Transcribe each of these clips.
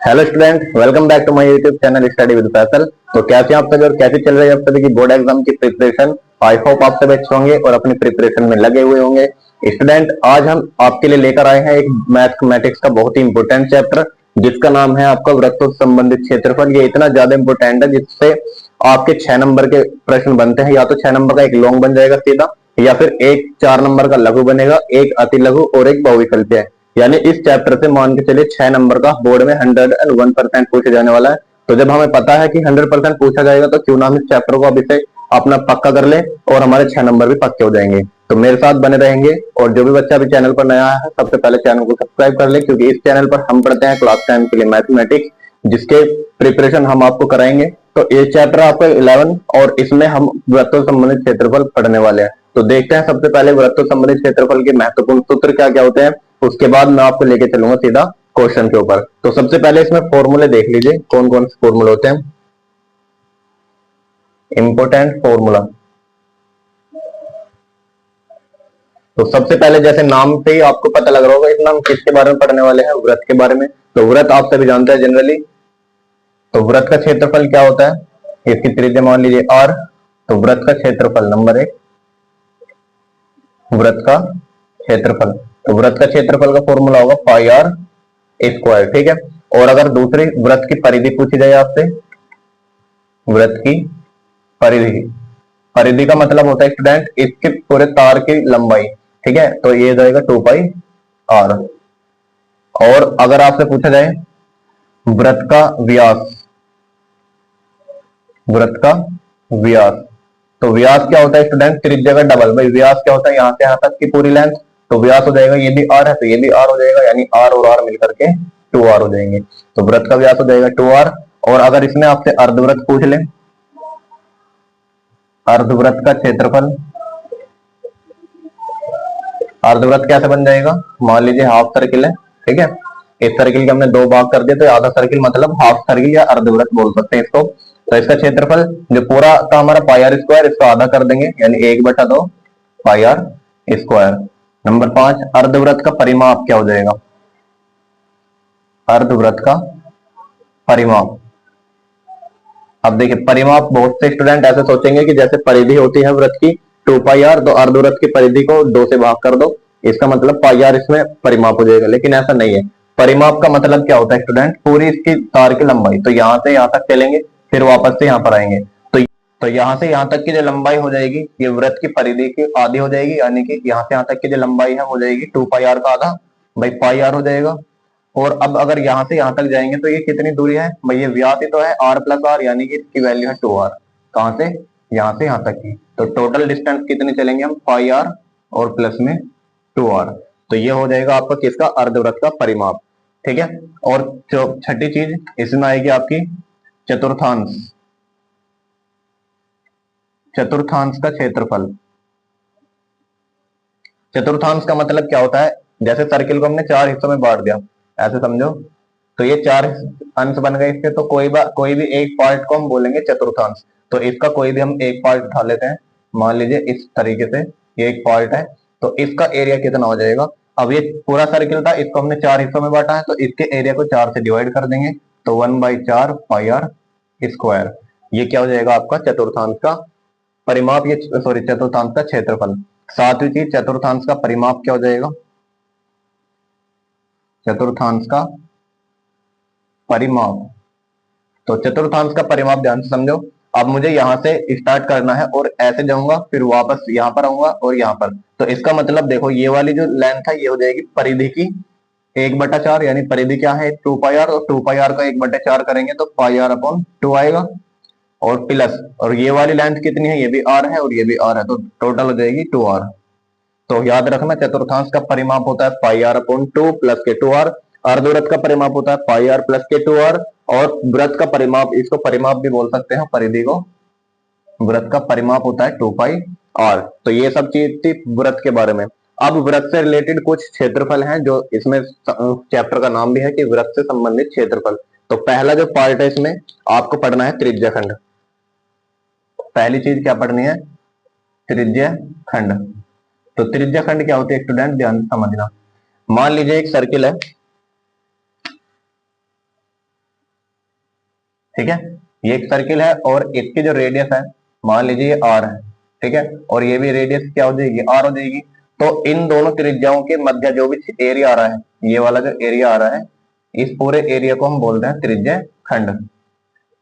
Hello student, welcome back to my YouTube channel study with Faisal. तो कैसे आप सभी और कैसे चल रही है आप सभी की बोर्ड एग्जाम की प्रिपरेशन। आई होप आप सभी अच्छे होंगे और अपनी प्रिपरेशन में लगे हुए होंगे। स्टूडेंट, आज हम आपके लिए लेकर आए हैं एक मैथमेटिक्स का बहुत ही इंपॉर्टेंट चैप्टर जिसका नाम है आपका वृत्तों से संबंधित क्षेत्रफल। ये इतना ज्यादा इंपॉर्टेंट है जिससे आपके 6 नंबर के प्रश्न बनते हैं। या तो 6 नंबर का एक लॉन्ग बन जाएगा सीधा, या फिर एक 4 नंबर का लघु बनेगा, एक अति लघु और एक बहुविकल्पीय है। यानी इस चैप्टर से मान के चलिए 6 नंबर का बोर्ड में 101% पूछे जाने वाला है। तो जब हमें पता है कि 100% पूछा जाएगा तो क्यों ना हम इस चैप्टर को अभी से अपना पक्का कर ले और हमारे 6 नंबर भी पक्के हो जाएंगे। तो मेरे साथ बने रहेंगे। और जो भी बच्चा अभी चैनल पर नया है सबसे पहले चैनल को सब्सक्राइब कर ले, क्योंकि इस चैनल पर हम पढ़ते हैं क्लास 10 के लिए मैथमेटिक्स, जिसके प्रिपरेशन हम आपको कराएंगे। तो ये चैप्टर आपका 11 और इसमें हम वृत्तों से संबंधित क्षेत्रफल पढ़ने वाले हैं। तो देखते हैं सबसे पहले वृत्तों से संबंधित क्षेत्रफल के महत्वपूर्ण सूत्र क्या क्या होते हैं। उसके बाद मैं आपको लेके चलूंगा सीधा क्वेश्चन के ऊपर। तो सबसे पहले इसमें फॉर्मूले देख लीजिए कौन कौन से फॉर्मूले होते हैं। Important formula. तो सबसे पहले जैसे नाम से ही आपको पता लग रहा होगा इसमें हम किसके बारे में पढ़ने वाले हैं, वृत्त के बारे में। तो वृत्त आप सभी जानते हैं जनरली। तो वृत्त का क्षेत्रफल क्या होता है, इसकी त्रिज्या मान लीजिए r। तो वृत्त का क्षेत्रफल नंबर 1, वृत्त का क्षेत्रफल। तो वृत्त का क्षेत्रफल का फॉर्मूला होगा पाई आर स्क्वायर, ठीक है। और अगर दूसरी वृत्त की परिधि पूछी जाए आपसे, वृत्त की परिधि, परिधि का मतलब होता है स्टूडेंट इसके पूरे तार की लंबाई, ठीक है। तो ये जाएगा 2 पाई आर। और अगर आपसे पूछा जाए वृत्त का व्यास, वृत्त का व्यास, तो व्यास क्या होता है स्टूडेंट, त्रिज्या का डबल। भाई व्यास क्या होता है, यहां से यहां तक की पूरी लेंथ। तो व्यास हो जाएगा, ये भी आर है तो ये भी आर हो जाएगा, यानी आर और आर मिलकर के 2 आर हो जाएंगे। तो वृत्त का व्यास हो जाएगा 2 आर। और अगर इसमें आपसे अर्धवृत्त पूछ ले, अर्धवृत्त का क्षेत्रफल, अर्धवृत्त कैसे बन जाएगा, मान लीजिए हाफ सर्किल है, ठीक है। इस सर्किल के हमने 2 भाग कर दिए तो आधा सर्किल मतलब हाफ सर्किल या अर्धवृत्त बोल सकते हैं इसको। तो इसका क्षेत्रफल जो पूरा का हमारा पाई आर स्क्वायर, इसको आधा कर देंगे यानी 1/2 पाई आर स्क्वायर। नंबर 5, अर्धवृत्त का परिमाप क्या हो जाएगा, अर्धवृत्त का परिमाप। अब देखिए परिमाप, बहुत से स्टूडेंट ऐसे सोचेंगे कि जैसे परिधि होती है वृत्त की 2 पाई आर, तो अर्धवृत्त की परिधि को 2 से भाग कर दो, इसका मतलब पाई आर इसमें परिमाप हो जाएगा। लेकिन ऐसा नहीं है। परिमाप का मतलब क्या होता है स्टूडेंट, पूरी इसकी तार की लंबाई। तो यहां से यहां तक चलेंगे फिर वापस से यहां पर आएंगे। तो यहां से यहां तक की जो लंबाई हो जाएगी ये वृत्त की परिधि की आधी हो जाएगी, यानी कि यहां से यहां तक की जो लंबाई है हो जाएगी 2 पाई आर का आधा, भाई पाई आर हो जाएगा। और अब अगर यहां से यहां तक जाएंगे तो ये कितनी दूरी है, भाई ये व्यास ही तो है आर प्लस आर, यानी कि इसकी वैल्यू है 2 आर। कहां से, यहां से यहां तक की। तो टोटल डिस्टेंस कितनी चलेंगे हम, पाई आर और प्लस में 2 आर। तो ये हो जाएगा आपका किसका, अर्धवृत्त का परिमाप, ठीक है। और जो छठी चीज इसमें आएगी आपकी चतुर्थांश, चतुर्थांश का क्षेत्रफल। चतुर्थांश का मतलब क्या होता है, जैसे सर्किल को हमने 4 हिस्सों में बांट दिया, ऐसे समझो। तो ये 4 अंश बन गए इसके, तो कोई भी एक पार्ट को हम बोलेंगे चतुर्थांश। तो इसका कोई भी हम एक पार्ट उठा लेते हैं, मान लीजिए इस तरीके से ये एक पार्ट है। तो इसका एरिया कितना हो जाएगा, अब ये पूरा सर्किल था, इसको हमने 4 हिस्सों में बांटा है तो इसके एरिया को 4 से डिवाइड कर देंगे। तो 1/4 पाई आर स्क्वायर। ये क्या हो जाएगा आपका चतुर्थांश का परिमाप, ये सॉरी चतुर्थांश का क्षेत्रफल। सातवीं चीज, चतुर्थांश का परिमाप क्या हो जाएगा, चतुर्थांश का परिमाप। तो चतुर्थांश का परिमाप ध्यान से समझो। अब मुझे यहां से स्टार्ट करना है और ऐसे जाऊंगा फिर वापस यहां पर आऊंगा और यहां पर। तो इसका मतलब देखो ये वाली जो लेंथ है ये हो जाएगी परिधि की 1/4, यानी परिधि क्या है 2 पाई आर, और 2 पाई आर का 1/4 करेंगे तो पाई आर अपॉन 2 आएगा। और प्लस, और ये वाली लेंथ कितनी है, ये भी आर है और ये भी आर है, तो टोटल हो जाएगी 2 आर। तो याद रखना चतुर्थांश का परिमाप होता है पाई आर अपॉन 2 प्लस के 2 आर। अर्धवृत्त का परिमाप होता है पाई आर प्लस के 2 आर। और वृत्त का परिमाप, इसको परिमाप भी बोल सकते हैं, परिधि को, वृत्त का परिमाप होता है 2 पाई आर। तो ये सब चीज थी वृत्त के बारे में। अब वृत्त से रिलेटेड कुछ क्षेत्रफल हैं जो इसमें चैप्टर का नाम भी है कि वृत्त से संबंधित क्षेत्रफल। तो पहला जो पार्ट है इसमें आपको पढ़ना है त्रिज्या खंड। पहली चीज क्या पढ़नी है, त्रिज्या खंड। तो त्रिज्या खंड क्या होती है स्टूडेंट, ध्यान से समझना। मान लीजिए एक सर्किल है, ठीक है, ये एक सर्किल है और इसकी जो रेडियस है मान लीजिए आर है, ठीक है, और ये भी रेडियस क्या हो जाएगी, आर हो जाएगी। तो इन दोनों त्रिज्याओं के मध्य जो भी एरिया आ रहा है, ये वाला जो एरिया आ रहा है, इस पूरे एरिया को हम बोलते हैं त्रिज्य खंड,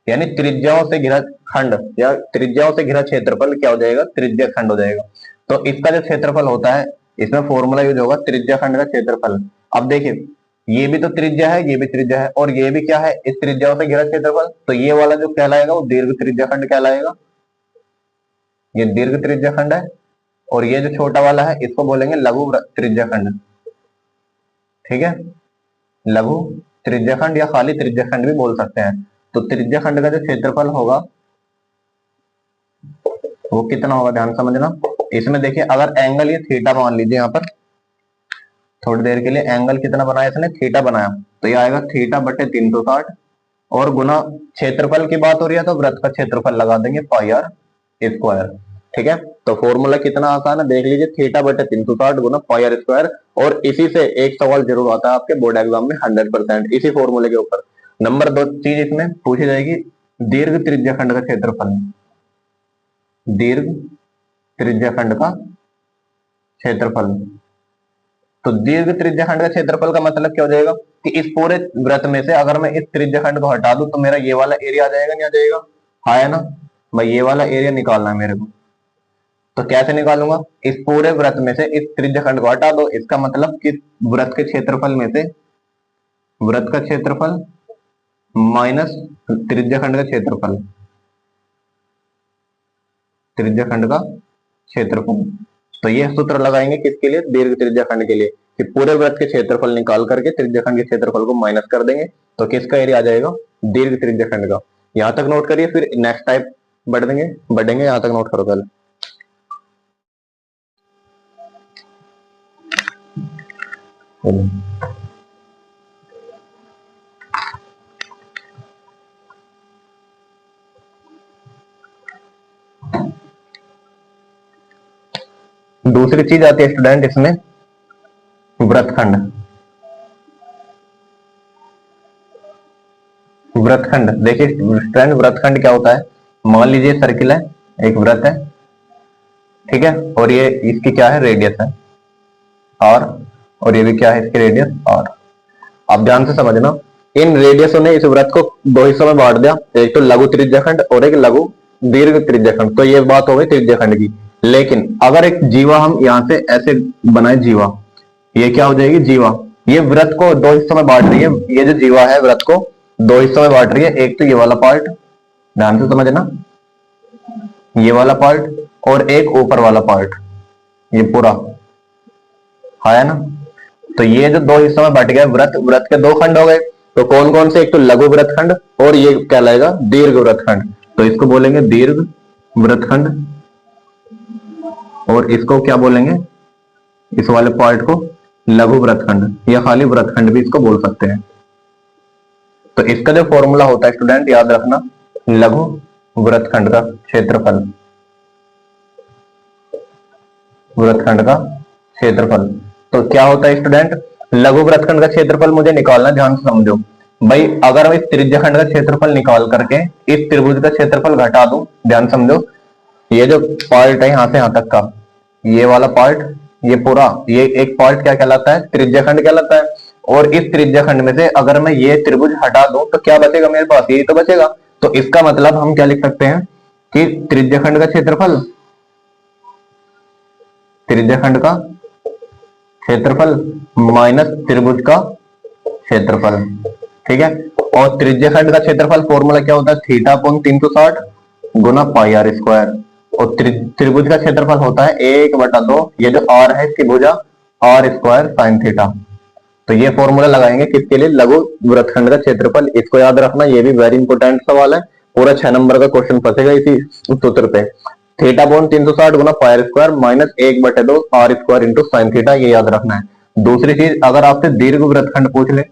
यानी त्रिज्याओं से घिरा खंड या त्रिज्याओं से घिरा क्षेत्रफल क्या हो जाएगा, त्रिज्य खंड हो जाएगा। तो इसका जो क्षेत्रफल होता है, इसमें फॉर्मूला यूज होगा त्रिज्या खंड का क्षेत्रफल। अब देखिए, ये भी तो त्रिज्या है, ये भी त्रिज्या है, और ये भी क्या है, इस त्रिज्याओं से घिरा क्षेत्रफल। तो ये वाला जो कहलाएगा वो दीर्घ त्रिज्या खंड कहलाएगा, ये दीर्घ त्रिज्या खंड है। और ये जो छोटा वाला है इसको बोलेंगे लघु त्रिज्या खंड, ठीक है, लघु त्रिज्या खंड या खाली त्रिज्या खंड भी बोल सकते हैं। तो त्रिज्या खंड का जो क्षेत्रफल होगा वो कितना होगा, ध्यान समझना। इसमें देखिए, अगर एंगल ये थीटा मान लीजिए, यहाँ पर थोड़ी देर के लिए एंगल कितना बनाया इसने, थीटा बनाया, तो ये आएगा थीटा बटे 360 और गुना क्षेत्रफल की बात हो रही है तो वृत्त का क्षेत्रफल लगा देंगे पाई आर स्क्वायर, ठीक है। तो फॉर्मूला कितना आसान है, देख लीजिए, थीटा बटे 360 गुना पाई आर स्क्वायर। और इसी से एक सवाल जरूर आता है आपके बोर्ड एग्जाम में 100%, इसी फॉर्मूले के ऊपर। नंबर 2 चीज इसमें पूछी जाएगी, दीर्घ त्रिज्या खंड का क्षेत्रफल, दीर्घ त्रिज्या खंड का क्षेत्रफल। तो दीर्घ त्रिज्या खंड का क्षेत्रफल का मतलब क्या हो जाएगा कि इस पूरे वृत्त में से अगर मैं इस त्रिज्या खंड को हटा दूं तो मेरा ये वाला एरिया आ जाएगा, नहीं आ जाएगा, हाँ है ना भाई, ये वाला एरिया निकालना है मेरे को। तो कैसे निकालूंगा, इस पूरे वृत्त में से इस त्रिज्या खंड को हटा दो, इसका मतलब कि वृत्त के क्षेत्रफल में से वृत्त का क्षेत्रफल माइनस त्रिज्या खंड का क्षेत्रफल, त्रिज्या खंड का क्षेत्रफल। तो ये सूत्र लगाएंगे किसके लिए, दीर्घ त्रिज्या खंड के लिए, कि पूरे वृत्त के क्षेत्रफल निकाल करके त्रिज्या खंड के क्षेत्रफल को माइनस कर देंगे तो किसका एरिया आ जाएगा, दीर्घ त्रिज्या खंड का। यहां तक नोट करिए, फिर नेक्स्ट टाइप बढ़ेंगे, यहां तक नोट करो पहले। दूसरी चीज आती है स्टूडेंट इसमें, वृत्तखंड। वृत्तखंड देखिए स्टूडेंट, वृत्तखंड क्या होता है, मान लीजिए सर्किल है, एक वृत्त है, ठीक है, और ये इसकी क्या है, रेडियस है आर, और ये भी क्या है, इसकी रेडियस आर। आप ध्यान से समझना, इन रेडियसों ने इस वृत्त को दो हिस्सों में बांट दिया, एक तो लघु त्रिज्याखंड और एक लघु दीर्घ त्रिज्याखंड। तो ये बात हो गई त्रिज्याखंड की। लेकिन अगर एक जीवा हम यहां से ऐसे बनाए, जीवा, ये क्या हो जाएगी, जीवा, ये वृत्त को दो हिस्सों में बांट रही है, ये जो जीवा है वृत्त को दो हिस्सों में बांट रही है, एक तो ये वाला पार्ट, ध्यान से समझना, ये वाला पार्ट, और एक ऊपर वाला पार्ट, ये पूरा है ना। तो ये जो दो हिस्सों में बट गया वृत्त, वृत्त के दो खंड हो गए। तो कौन कौन से, एक तो लघु वृत्तखंड और ये कहलाएगा दीर्घ वृत्तखंड। तो इसको बोलेंगे दीर्घ वृत्तखंड और इसको क्या बोलेंगे, इस वाले पार्ट को लघु वृत्तखंड या खाली वृत्तखंड भी इसको बोल सकते हैं। तो इसका जो फॉर्मूला होता है स्टूडेंट, याद रखना, लघु वृत्तखंड का क्षेत्रफल, वृत्तखंड का क्षेत्रफल। तो क्या होता है स्टूडेंट, लघु वृत्तखंड का क्षेत्रफल मुझे निकालना, ध्यान से समझो भाई। अगर मैं इस त्रिज्याखंड का क्षेत्रफल निकाल करके इस त्रिभुज का क्षेत्रफल घटा दूं, ध्यान समझो, ये जो पार्ट है यहां से यहां तक का, ये वाला पार्ट, ये पूरा, ये एक पार्ट क्या कहलाता है, त्रिज्याखंड कहलाता है। और इस त्रिज्याखंड में से अगर मैं ये त्रिभुज हटा दूं तो क्या बचेगा मेरे पास, यही तो बचेगा। तो इसका मतलब हम क्या लिख सकते हैं कि त्रिज्याखंड का क्षेत्रफल, त्रिज्याखंड का क्षेत्रफल माइनस त्रिभुज का क्षेत्रफल, ठीक है। और त्रिज्याखंड का क्षेत्रफल फॉर्मूला क्या होता है, थीटा अपॉन 360 गुना पाई आर स्क्वायर। और त्रिभुज का क्षेत्रफल होता है 1/2, ये जो आर है इसकी भुजा आर स्क्वायर साइन थीटा। तो ये फॉर्मूला लगाएंगे किसके लिए, लघु वृत्तखंड का क्षेत्रफल। इसको याद रखना, ये भी वेरी इंपॉर्टेंट सवाल है, पूरा 6 नंबर का क्वेश्चन फंसेगा इसी सूत्र पे। थीटा अपॉन 360 गुना pi R square minus 1/2 R square into sine theta, ये याद रखना है। दूसरी चीज, अगर आपसे दीर्घ वृत्तखंड पूछ ले,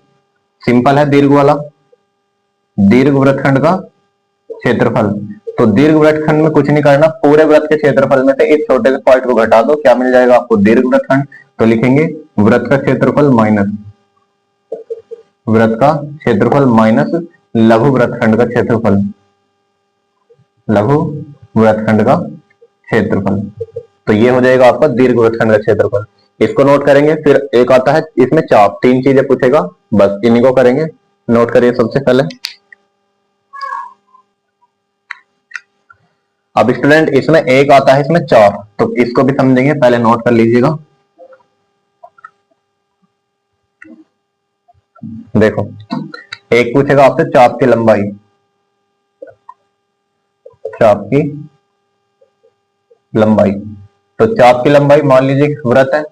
सिंपल है दीर्घ वाला, दीर्घ वृत्तखंड का क्षेत्रफल। तो दीर्घ वृत्तखंड में कुछ नहीं करना, पूरे वृत्त के क्षेत्रफल में से इस छोटे से पार्ट को घटा दो, क्या मिल जाएगा आपको, दीर्घ वृत्तखंड। तो लिखेंगे वृत्त का क्षेत्रफल माइनस, वृत्त का क्षेत्रफल माइनस लघु वृत्तखंड का क्षेत्रफल, लघु वृत्तखंड का क्षेत्रफल। तो ये हो जाएगा आपका दीर्घ वृत्तखंड का क्षेत्रफल। इसको नोट करेंगे। फिर एक आता है इसमें चाप, तीन चीजें पूछेगा, बस इन्हीं को करेंगे। नोट करिए सबसे पहले। अब स्टूडेंट इसमें एक आता है इसमें चाप, तो इसको भी समझेंगे, पहले नोट कर लीजिएगा। देखो एक पूछेगा आपसे चाप की लंबाई, चाप की लंबाई। तो चाप की लंबाई मान लीजिए वृत्त है,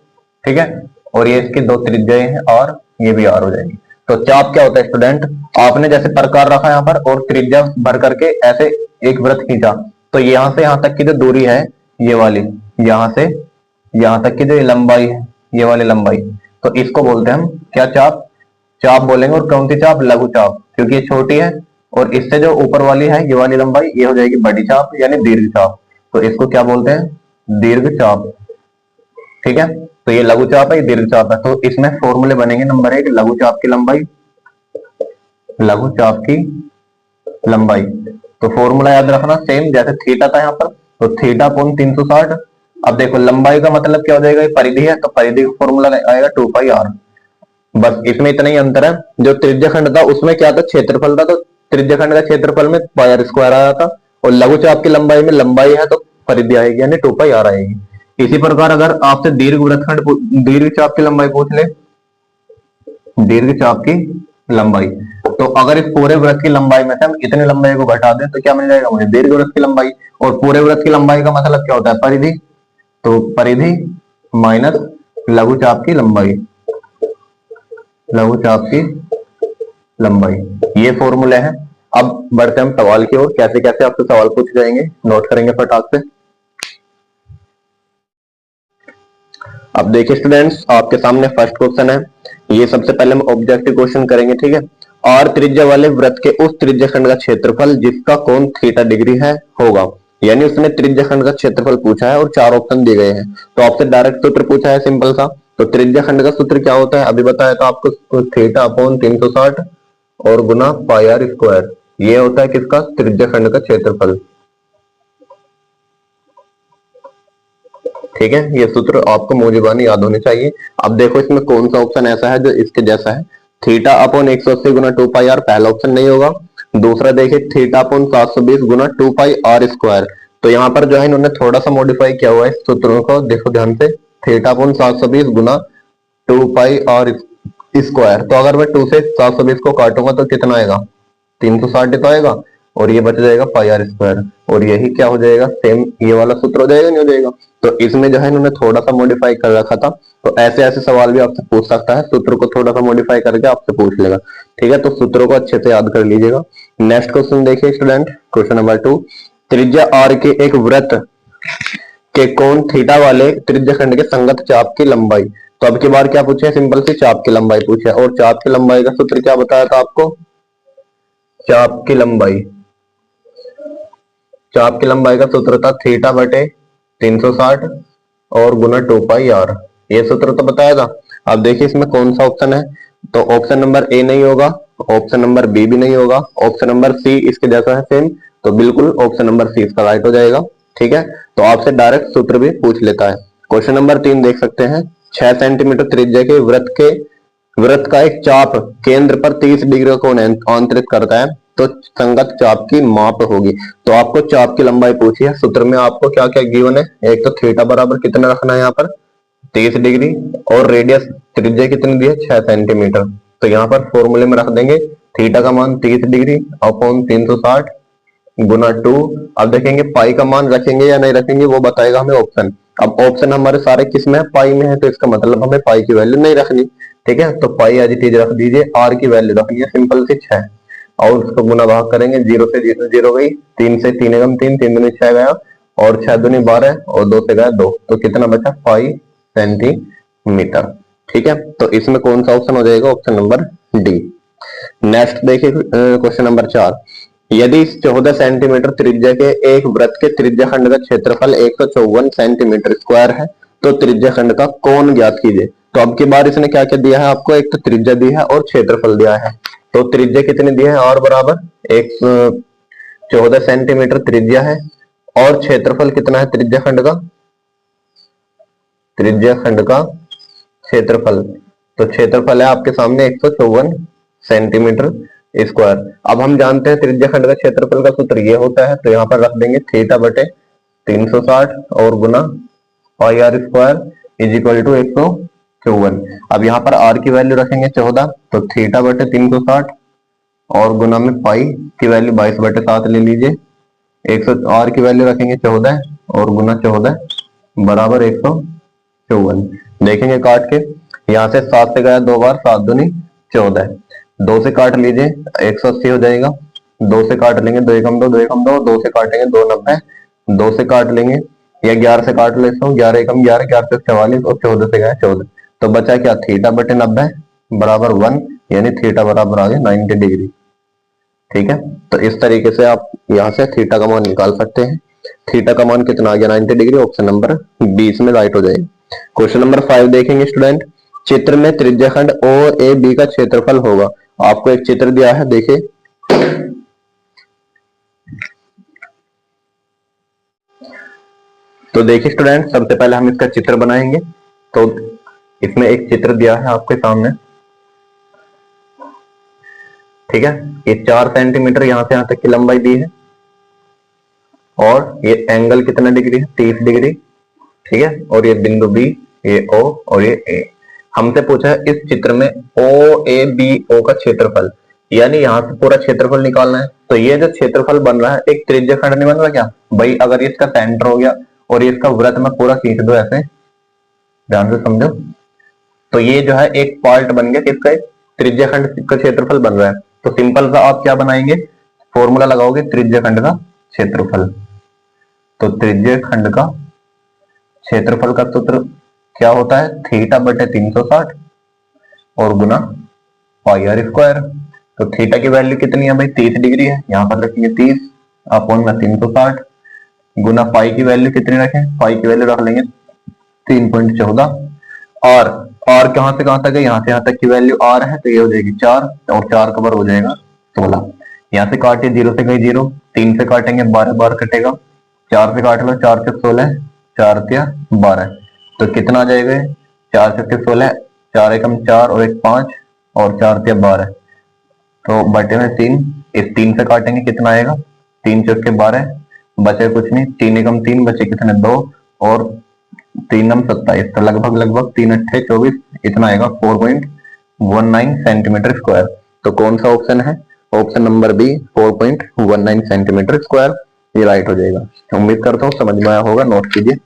ठीक है, और ये इसकी दो त्रिज्याएं हैं और ये भी आर हो जाएगी। तो चाप क्या होता है स्टूडेंट, आपने जैसे प्रकार रखा यहाँ पर और त्रिज्या भर करके ऐसे एक वृत्त खींचा, तो यहां से यहां तक की जो दूरी है ये वाली, यहां से यहां तक की जो ये लंबाई है, ये वाली लंबाई, तो इसको बोलते हैं हम क्या, चाप। चाप बोलेंगे। और कौन सी चाप, लघु चाप, क्योंकि ये छोटी है, और इससे जो ऊपर वाली है ये वाली लंबाई, ये हो जाएगी बड़ी चाप यानी दीर्घ चाप। तो इसको क्या बोलते हैं, दीर्घ चाप, ठीक है। तो ये लघु चाप है, ये दीर्घ चाप है। तो इसमें फॉर्मूले बनेंगे। नंबर एक, लघु चाप की लंबाई, लघु चाप की लंबाई। तो फॉर्मूला याद रखना सेम जैसे थीटा था यहाँ पर, तो थीटा कोण 360। अब देखो लंबाई का मतलब क्या हो जाएगा, ये परिधि है, तो परिधि का फॉर्मूला आएगा 2 पाई आर। बस इसमें इतना ही अंतर है। जो त्रिज्या खंड था उसमें क्या था, क्षेत्रफल था, तो त्रिज्या खंड का क्षेत्रफल में पाई आर स्क्वायर आया था, और लघु चाप की लंबाई में लंबाई है तो परिधि आएगी यानी 2 पाई आर आएगी। इसी प्रकार अगर आपसे दीर्घ वृत्तखंड, दीर्घ चाप की लंबाई पूछ ले, दीर्घ चाप की लंबाई, तो अगर इस पूरे वृत्त की लंबाई में से हम इतनी लंबाई को घटा दें तो क्या मिल जाएगा मुझे, दीर्घ वृत्त की लंबाई। और पूरे वृत्त की लंबाई का मतलब क्या होता है, परिधि। तो परिधि माइनस लघु चाप की लंबाई, लघु चाप की लंबाई, ये फॉर्मूले हैं। अब बढ़ते हम सवाल की ओर, कैसे कैसे आपसे सवाल पूछ जाएंगे, नोट करेंगे फटाक से। अब देखिए स्टूडेंट्स, आपके सामने फर्स्ट क्वेश्चन है। ये सबसे पहले हम ऑब्जेक्टिव क्वेश्चन करेंगे, ठीक है। आर त्रिज्या वाले वृत्त के उस त्रिज्या खंड का क्षेत्रफल जिसका कोण थीटा डिग्री है होगा। यानी उसने त्रिज्या खंड का क्षेत्रफल पूछा है और 4 ऑप्शन दिए गए हैं, तो आपसे डायरेक्ट सूत्र पूछा है सिंपल सा। तो त्रिज्या खंड का सूत्र क्या होता है, अभी बताया था आपको, थीटा अपॉन 360 और गुना पाई आर स्क्वायर। ये होता है किसका, त्रिज्या खंड का क्षेत्रफल, ठीक है। ये सूत्र आपको मौजूबानी याद होनी चाहिए। अब देखो इसमें कौन सा ऑप्शन ऐसा है जो इसके जैसा है, थीटा अपॉन 180 गुना 2 पाई आर, पहला ऑप्शन नहीं होगा। दूसरा देखिए थीटा अपॉन 720 गुना 2 पाई आर स्क्वायर। तो यहाँ पर जो है इन्होंने थोड़ा सा मॉडिफाई किया हुआ है इस सूत्रों को, देखो ध्यान से, थीटा अपॉन 720 गुना 2 पाई आर स्क्वायर। तो अगर मैं 2 से 720 को काटूंगा तो कितना आएगा, 360 तो आएगा, और ये बच जाएगा पाई आर स्क्वायर, और यही क्या हो जाएगा, सेम ये वाला सूत्र हो जाएगा, नहीं हो जाएगा। तो इसमें जो है इन्होंने थोड़ा सा मॉडिफाई कर रखा था। तो ऐसे ऐसे सवाल भी आपसे पूछ सकता है, सूत्र को थोड़ा सा मॉडिफाई करके आपसे पूछ लेगा, ठीक है। तो सूत्रों को अच्छे से याद कर लीजिएगा। नेक्स्ट क्वेश्चन देखिए स्टूडेंट, क्वेश्चन नंबर 2, त्रिज्या आर के एक वृत्त के कोण थीटा वाले त्रिज्या खंड के संगत चाप की लंबाई। तो अब की बार क्या पूछे, सिंपल सी चाप की लंबाई पूछे, और चाप की लंबाई का सूत्र क्या बताया था आपको, चाप की लंबाई, चाप की लंबाई का सूत्र था थीटा बटे 360 और गुना 2 पाई आर, ये सूत्र तो बताया था। अब देखिए इसमें कौन सा ऑप्शन है, तो ऑप्शन नंबर ए नहीं होगा, ऑप्शन नंबर बी भी नहीं होगा, ऑप्शन नंबर सी इसके जैसा है सेम, तो बिल्कुल ऑप्शन नंबर सी इसका राइट हो जाएगा, ठीक है। तो आपसे डायरेक्ट सूत्र भी पूछ लेता है। क्वेश्चन नंबर 3 देख सकते हैं, 6 सेंटीमीटर त्रिज्या के वृत्त का एक चाप केंद्र पर 30 डिग्री कोण आंतरित करता है, तो संगत चाप की माप होगी। तो आपको चाप की लंबाई पूछी है, सूत्र में आपको क्या क्या गिवन है, एक तो थीटा बराबर कितना रखना है यहाँ पर 30 डिग्री, और रेडियस त्रिज्या कितनी दी है 6 सेंटीमीटर। तो यहाँ पर फॉर्मूले में रख देंगे थीटा का मान 30 डिग्री अपॉन 360 गुना 2। अब देखेंगे पाई का मान रखेंगे या नहीं रखेंगे वो बताएगा हमें ऑप्शन। अब ऑप्शन हमारे सारे किस में है, पाई में है, तो इसका मतलब हमें पाई की वैल्यू नहीं रखनी, ठीक है। तो पाई एज इट इज रख दीजिए, आर की वैल्यू रखनी है सिंपल सी 6, और उसको गुना भाग करेंगे, 0 से 0 गई, 3 से 3 एकम 3, 3 दूनी 6 गया, और 6 दूनी 12, और 2 से गया 2, तो कितना बचा 5 सेंटीमीटर, ठीक है। तो इसमें कौन सा ऑप्शन हो जाएगा, ऑप्शन नंबर डी। नेक्स्ट देखिए क्वेश्चन नंबर 4, यदि 14 सेंटीमीटर त्रिज्या के एक वृत्त के त्रिज्या खंड का क्षेत्रफल 154 सेंटीमीटर स्क्वायर है, तो त्रिज्या खंड का कोण ज्ञात कीजिए। तो अब की बार इसने क्या क्या दिया है आपको, एक तो त्रिज्या दी है और क्षेत्रफल दिया है, तो त्रिज्या कितनी दी है, और बराबर 114 सेंटीमीटर त्रिज्या है। और क्षेत्रफल कितना है त्रिज्या खंड का, त्रिज्या खंड का क्षेत्रफल, तो क्षेत्रफल है आपके सामने 154 सेंटीमीटर स्क्वायर। अब हम जानते हैं त्रिज्या खंड का क्षेत्रफल का सूत्र ये होता है, तो यहाँ पर रख देंगे थीटा बटे 360 और गुना pi R square is equal to 154। अब यहाँ पर आर की वैल्यू रखेंगे 14, तो थीटा बटे 360 और गुना में पाई की वैल्यू 22/7 ले लीजिए। 100 आर की वैल्यू रखेंगे 14 और गुना 14 बराबर 154। देखेंगे काट के, यहाँ से 7 से गया 2 बार, 7 दूनी 14, 2 से काट लीजिए 180 हो जाएगा। 2 से काट लेंगे 2 एकम 2, 2 एकम 2, 2 से काटेंगे 2 90, 2 से काट लेंगे या 11 से काट ले, 11 एकम 11, 4 से 44 और 14 से गया 14, तो बचा क्या थीटा बटे 90 बराबर 1, यानी थीटा बराबर आ गया 90 डिग्री। ठीक है, तो इस तरीके से आप यहाँ से थीटा का मान निकाल सकते हैं। थीटा का मान कितना आ गया 90 डिग्री, ऑप्शन नंबर 20 में राइट हो जाएगा। क्वेश्चन नंबर 5 देखेंगे स्टूडेंट, चित्र में त्रिज्याखंड ओ ए बी का क्षेत्रफल होगा। आपको एक चित्र दिया है, देखिए तो देखिए स्टूडेंट, सबसे पहले हम इसका चित्र बनाएंगे। तो इसमें एक चित्र दिया है आपके सामने, ठीक है, ये 4 सेंटीमीटर यहां से यहां तक की लंबाई दी है और ये एंगल कितना डिग्री है 30 डिग्री, ठीक है, और ये बिंदु बी, ये ओ और ये ए। हमसे पूछा है इस चित्र में ओ ए बी ओ का क्षेत्रफल, यानी यहाँ से पूरा क्षेत्रफल निकालना है। तो ये जो क्षेत्रफल बन रहा है एक त्रिज्याखंड नहीं बन रहा क्या भाई, अगर इसका सेंटर हो गया और ये इसका वृत्त में पूरा खींच दो ऐसे, ध्यान से समझो, तो ये जो है एक पार्ट बन गया किसका, एक त्रिज्याखंड का क्षेत्रफल बन रहा है। तो सिंपल सा आप क्या बनाएंगे, फॉर्मूला लगाओगे त्रिज्याखंड का क्षेत्रफल। तो त्रिज्याखंड का क्षेत्रफल का सूत्र क्या होता है, थीटा बटे 360 और गुना पाई आर स्क्वायर। तो थीटा की वैल्यू कितनी है भाई 30 डिग्री है, यहां पर रखेंगे 30 अपॉन में 360 गुना पाई की वैल्यू कितनी रखें, पाई की वैल्यू रख लेंगे 3.14 और आर कहां से कहां तक है, यहां से यहां तक की वैल्यू आर है, तो ये हो जाएगी 4 और 4 कवर हो जाएगा 16। यहां से काटिए 0 से गई 0, 3 से काटेंगे 12 बार कटेगा, 4 से काट लो 4 से 16, 4 से 12, तो कितना आ जाएगा 4 से 16, 4 एकम 4 और 1 5 और 4 से 12, तो बटे में 3, इस 3 से काटेंगे कितना आएगा 3 चौके 12, बचे कुछ नहीं, 3 एकम 3 बचे कितने 2 और 3 नम 27, तो लगभग 3 अट्ठे 24, इतना आएगा 4.19 सेंटीमीटर स्क्वायर। तो कौन सा ऑप्शन है, option number B 4.19 centimetre square, ये राइट हो जाएगा। उम्मीद करता हूँ समझ में आया होगा, नोट कीजिए।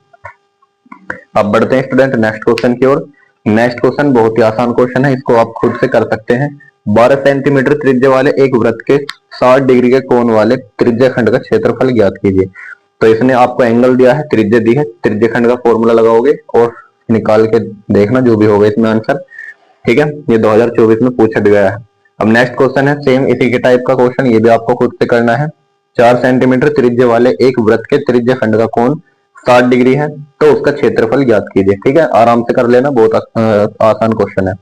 अब बढ़ते हैं स्टूडेंट नेक्स्ट क्वेश्चन की ओर। नेक्स्ट क्वेश्चन बहुत ही आसान क्वेश्चन है, इसको आप खुद से कर सकते हैं। 12 सेंटीमीटर त्रिज्या वाले एक वृत्त के 60 डिग्री के कोण वाले त्रिज्याखंड का क्षेत्रफल ज्ञात कीजिए। तो इसने आपको एंगल दिया है, त्रिज्या दी है, त्रिज्याखंड का फॉर्मूला लगाओगे और निकाल के देखना जो भी होगा इसमें आंसर, ठीक है। ये 2024 में पूछा गया है। अब नेक्स्ट क्वेश्चन है सेम इसी के टाइप का क्वेश्चन, ये भी आपको खुद से करना है। 4 सेंटीमीटर त्रिज्या वाले एक वृत्त के त्रिज्याखंड का कोण 60 डिग्री है, तो उसका क्षेत्रफल ज्ञात कीजिए। ठीक है, आराम से कर लेना, बहुत आसान क्वेश्चन है।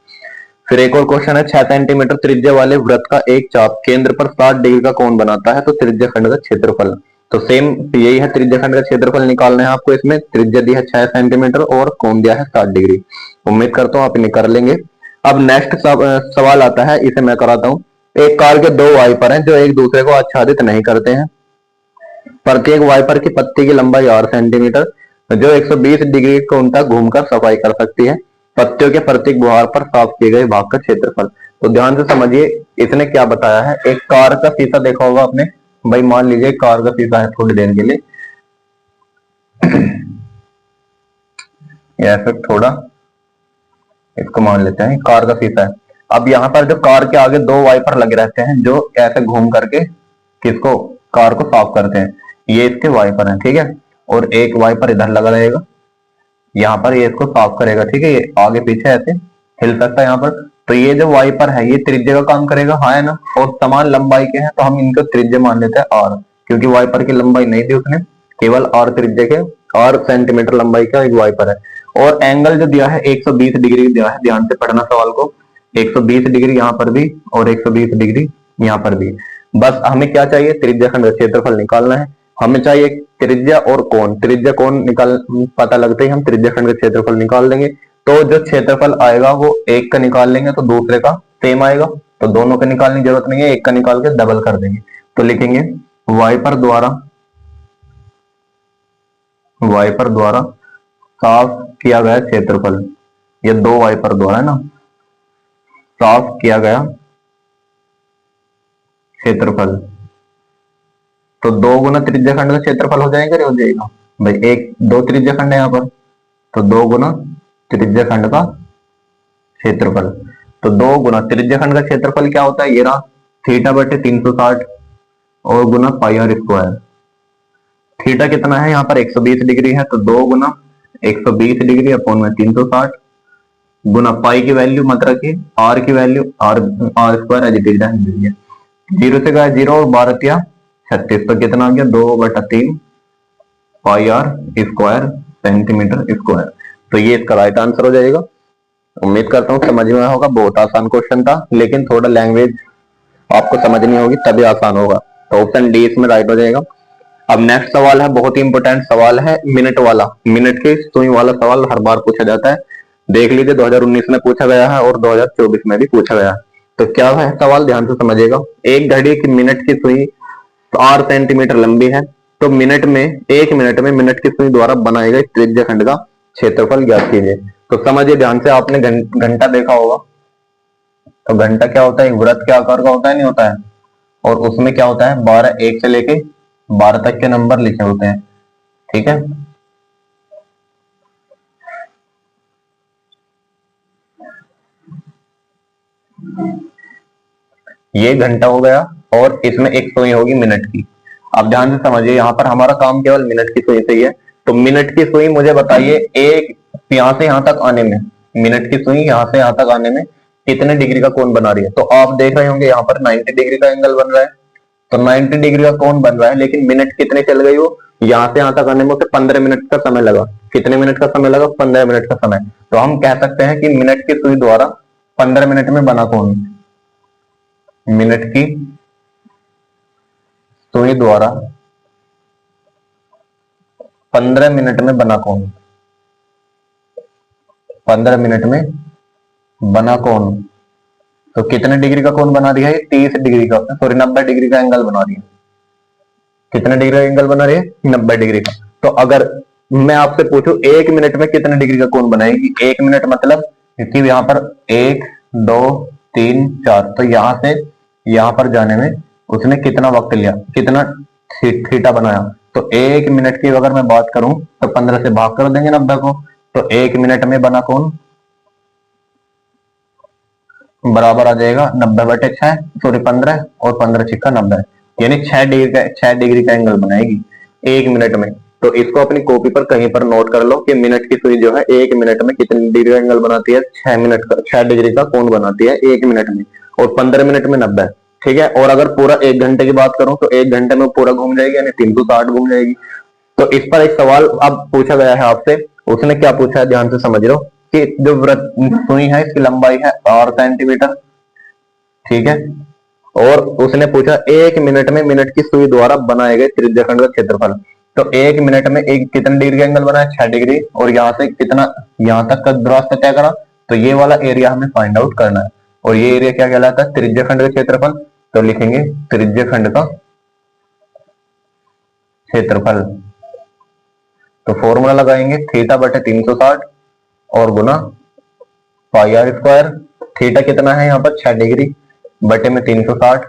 फिर एक और क्वेश्चन है 6 सेंटीमीटर त्रिज्या वाले वृत्त का एक चाप केंद्र पर 60 डिग्री का कोण बनाता है, तो त्रिज्याखंड का क्षेत्रफल। तो सेम यही है, त्रिज्याखंड का क्षेत्रफल निकालना है आपको। इसमें त्रिज्या दी है 6 सेंटीमीटर और कोण दिया है 60 डिग्री। उम्मीद करता हूँ आप इन्हें कर लेंगे। अब नेक्स्ट सवाल आता है, इसे मैं कराता हूँ। एक कार के 2 वाइपर हैं जो एक दूसरे को आच्छादित नहीं करते हैं। प्रत्येक वाइपर की पत्ती की लंबाई 8 सेंटीमीटर, जो 120 डिग्री कोण तक घूमकर सफाई कर सकती है। पत्तियों के प्रत्येक बुहार पर साफ किए गए भाग का क्षेत्रफल। तो ध्यान से समझिए, इसने क्या बताया है। एक कार का शीशा देखा होगा आपने भाई, मान लीजिए कार का शीशा है थोड़ी देर के लिए, ऐसे थोड़ा इसको मान लेते हैं कार का शीशा है। अब यहाँ पर जो कार के आगे 2 वाइपर लगे रहते हैं जो ऐसे घूम करके किसको, कार को साफ करते हैं। ये इसके वाइपर हैं, ठीक है, और एक वाइपर इधर लगा रहेगा, यहाँ पर ये इसको साफ करेगा, ठीक है। ये आगे पीछे ऐसे हिल सकता है यहाँ पर। तो ये जो वाइपर है ये त्रिज्या का काम करेगा, हाँ है ना, और समान लंबाई के हैं, तो हम इनको त्रिज्या मान लेते हैं आर, क्योंकि वाइपर की लंबाई नहीं दी उसने, केवल आर त्रिज्या के, 8 सेंटीमीटर लंबाई का एक वाइपर है। और एंगल जो दिया है 120 डिग्री दिया है, ध्यान से पढ़ना सवाल को। 120 डिग्री यहाँ पर भी और 120 डिग्री यहाँ पर भी। बस हमें क्या चाहिए, त्रिज्या खंड का क्षेत्रफल निकालना है। हमें चाहिए त्रिज्या और कोण, त्रिज्या कोण निकाल पता लगते ही हम त्रिज्या खंड का क्षेत्रफल निकाल देंगे। तो जो क्षेत्रफल आएगा वो एक का निकाल लेंगे तो दूसरे का सेम आएगा, तो दोनों का निकालने की जरूरत नहीं है, एक का निकाल के डबल कर देंगे। तो लिखेंगे वाइपर द्वारा साफ किया गया क्षेत्रफल, ये दो वाइपर द्वारा है ना, साफ किया गया क्षेत्रफल। तो 2 गुना त्रिज्या खंड का क्षेत्रफल हो जाएगा, हो जाएगा भाई, एक दो त्रिज्या खंड है यहाँ पर, तो 2 गुना त्रिज्या खंड का क्षेत्रफल। तो 2 गुना त्रिज्या खंड का क्षेत्रफल क्या होता है, ये रहा थीटा बटे 360 और गुना पाई आर स्क्वायर। थीटा कितना है यहाँ पर 120 डिग्री है, तो 2 गुना 120 डिग्री अपॉन में 360 गुना पाई की वैल्यू मत रखिए, आर की value R square as it is है, जीरो से गया जीरो और 12 36, तो कितना आ गया 2/3 पाई आर स्क्वायर सेंटीमीटर स्क्वायर। तो ये इसका राइट आंसर हो जाएगा। उम्मीद करता हूँ समझ में होगा, बहुत आसान क्वेश्चन था, लेकिन थोड़ा लैंग्वेज आपको समझनी होगी तभी आसान होगा। तो ऑप्शन डी इसमें राइट हो जाएगा। अब नेक्स्ट सवाल है, बहुत ही इंपॉर्टेंट सवाल है, मिनट वाला, मिनट की सुई वाला सवाल हर बार पूछा जाता है। देख लीजिए 2019 में पूछा गया है और 2024 में भी पूछा गया है। तो क्या है सवाल, ध्यान से समझिएगा। एक घड़ी की मिनट की सुई 4 सेंटीमीटर लंबी है, तो मिनट में 1 मिनट में मिनट की सुई द्वारा बनाए गए त्रिज्या खंड का क्षेत्रफल ज्ञात कीजिए। तो समझिए ध्यान से, आपने घंटा देखा होगा, तो घंटा क्या होता है, एक वृत्त के आकार का होता है, नहीं होता है, और उसमें क्या होता है 12 1 से लेके 12 तक के नंबर लिखे होते हैं, ठीक है। ये घंटा हो गया और इसमें एक सुई होगी मिनट की। अब ध्यान से समझिए, यहाँ पर हमारा काम केवल मिनट की सुई से ही है। तो मिनट की सुई मुझे बताइए, एक यहां से यहां तक आने में, मिनट की सुई यहां से यहां तक आने में कितने डिग्री का कोण बना रही है। तो आप देख रहे होंगे यहाँ पर 90 डिग्री का एंगल बन रहा है, तो 90 डिग्री का कोण बन रहा है, लेकिन मिनट कितने चल गई वो, यहां से यहां तक आने में उसे 15 मिनट का समय लगा। कितने मिनट का समय लगा, 15 मिनट का समय। तो हम कह सकते हैं कि मिनट की सुई द्वारा 15 मिनट में बना कोण, मिनट की सुई द्वारा 15 मिनट में बना कोण, 15 मिनट में बना कोण। तो कितने डिग्री का कोण बना रही है, 30 डिग्री का, सॉरी 90 डिग्री का एंगल बना रही है। कितने डिग्री का एंगल बना रही है, 90 डिग्री का। तो अगर मैं आपसे पूछूं 1 मिनट में कितने डिग्री का कोण बनाएगी, 1 मिनट मतलब, क्योंकि यहाँ पर 1 2 3 4, तो यहां से यहां पर जाने में उसने कितना वक्त लिया, कितना थीटा बनाया। तो 1 मिनट की अगर मैं बात करूं तो 15 से भाग कर देंगे 90 को, तो 1 मिनट में बना कोण बराबर आ जाएगा 90/6, सॉरी 15 और 15 छिक्का 90, यानी 6 डिग्री का एंगल बनाएगी 1 मिनट में। तो इसको अपनी कॉपी पर कहीं पर नोट कर लो कि मिनट की सुई जो है 1 मिनट में कितनी डिग्री का एंगल बनाती है, 6 डिग्री का कोण बनाती है 1 मिनट में, और 15 मिनट में 90, ठीक है। और अगर पूरा 1 घंटे की बात करूं तो 1 घंटे में पूरा घूम जाएगी, यानी 360 घूम जाएगी। तो इस पर एक सवाल अब पूछा गया है आपसे, उसने क्या पूछा है ध्यान से समझ लो, कि जो वृत्त सुई है इसकी लंबाई है 8 सेंटीमीटर, ठीक है, और उसने पूछा 1 मिनट में मिनट की सुई द्वारा बनाए गए त्रिज्या खंड का क्षेत्रफल। तो 1 मिनट में एक कितने डिग्री का एंगल बना है, 6 डिग्री, और यहाँ से कितना, यहाँ तक का रास्ता तय करा, तो ये वाला एरिया हमें फाइंड आउट करना है। और ये एरिया क्या कहलाता है, त्रिज्या खंड का क्षेत्रफल। तो लिखेंगे त्रिज्या खंड का क्षेत्रफल। तो फॉर्मूला लगाएंगे θ/360 और गुना पाई आर स्क्वायर। थीटा कितना है यहाँ पर 6 डिग्री बटे में 360,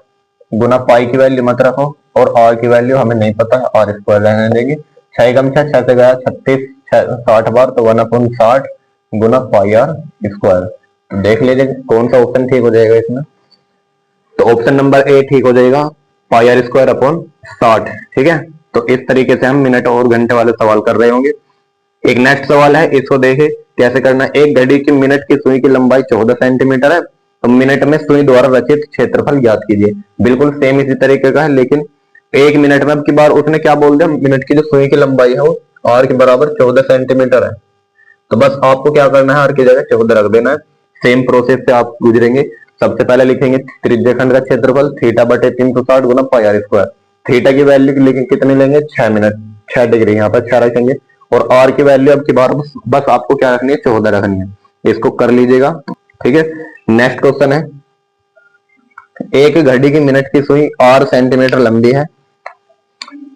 गुना पाई की वैल्यू मत रखो और आर की वैल्यू हमें नहीं पता, आर स्क्वायर रहने देंगे। 6 कम 6 से गया 36, 60 बार, तो 1/60 गुना पाई आर स्क्वायर। तो देख लीजिए कौन सा ऑप्शन ठीक हो जाएगा इसमें। तो ऑप्शन नंबर ए ठीक हो जाएगा, पाई आर स्क्वायर अपॉन 60, ठीक है। तो इस तरीके से हम मिनट और घंटे वाले सवाल कर रहे होंगे। एक नेक्स्ट सवाल है, इसको देखे कैसे करना है। एक घड़ी की मिनट की सुई की लंबाई 14 सेंटीमीटर है, तो मिनट में सुई द्वारा रचित क्षेत्रफल ज्ञात कीजिए। बिल्कुल सेम इसी तरीके का है, लेकिन 1 मिनट में अब की बार उसने क्या बोल दिया, मिनट की जो सुई की लंबाई है वो आर के बराबर 14 सेंटीमीटर है। तो बस आपको क्या करना है, आर की जगह 14 रख देना है। सेम प्रोसेस से आप गुजरेंगे। सबसे पहले लिखेंगे त्रिज्यखंड का क्षेत्रफल थीटा बटे 360 गुना पाई आर स्क्वायर। थीटा की वैल्यू लेकिन कितनी लेंगे 6 मिनट 6 डिग्री, यहाँ पर 6 रखेंगे। और आर की वैल्यू अब की बार बस आपको क्या रखनी है 14 रखनी है। इसको कर लीजिएगा, ठीक है। नेक्स्ट क्वेश्चन है, एक घड़ी की मिनट की सुई 8 सेंटीमीटर लंबी है।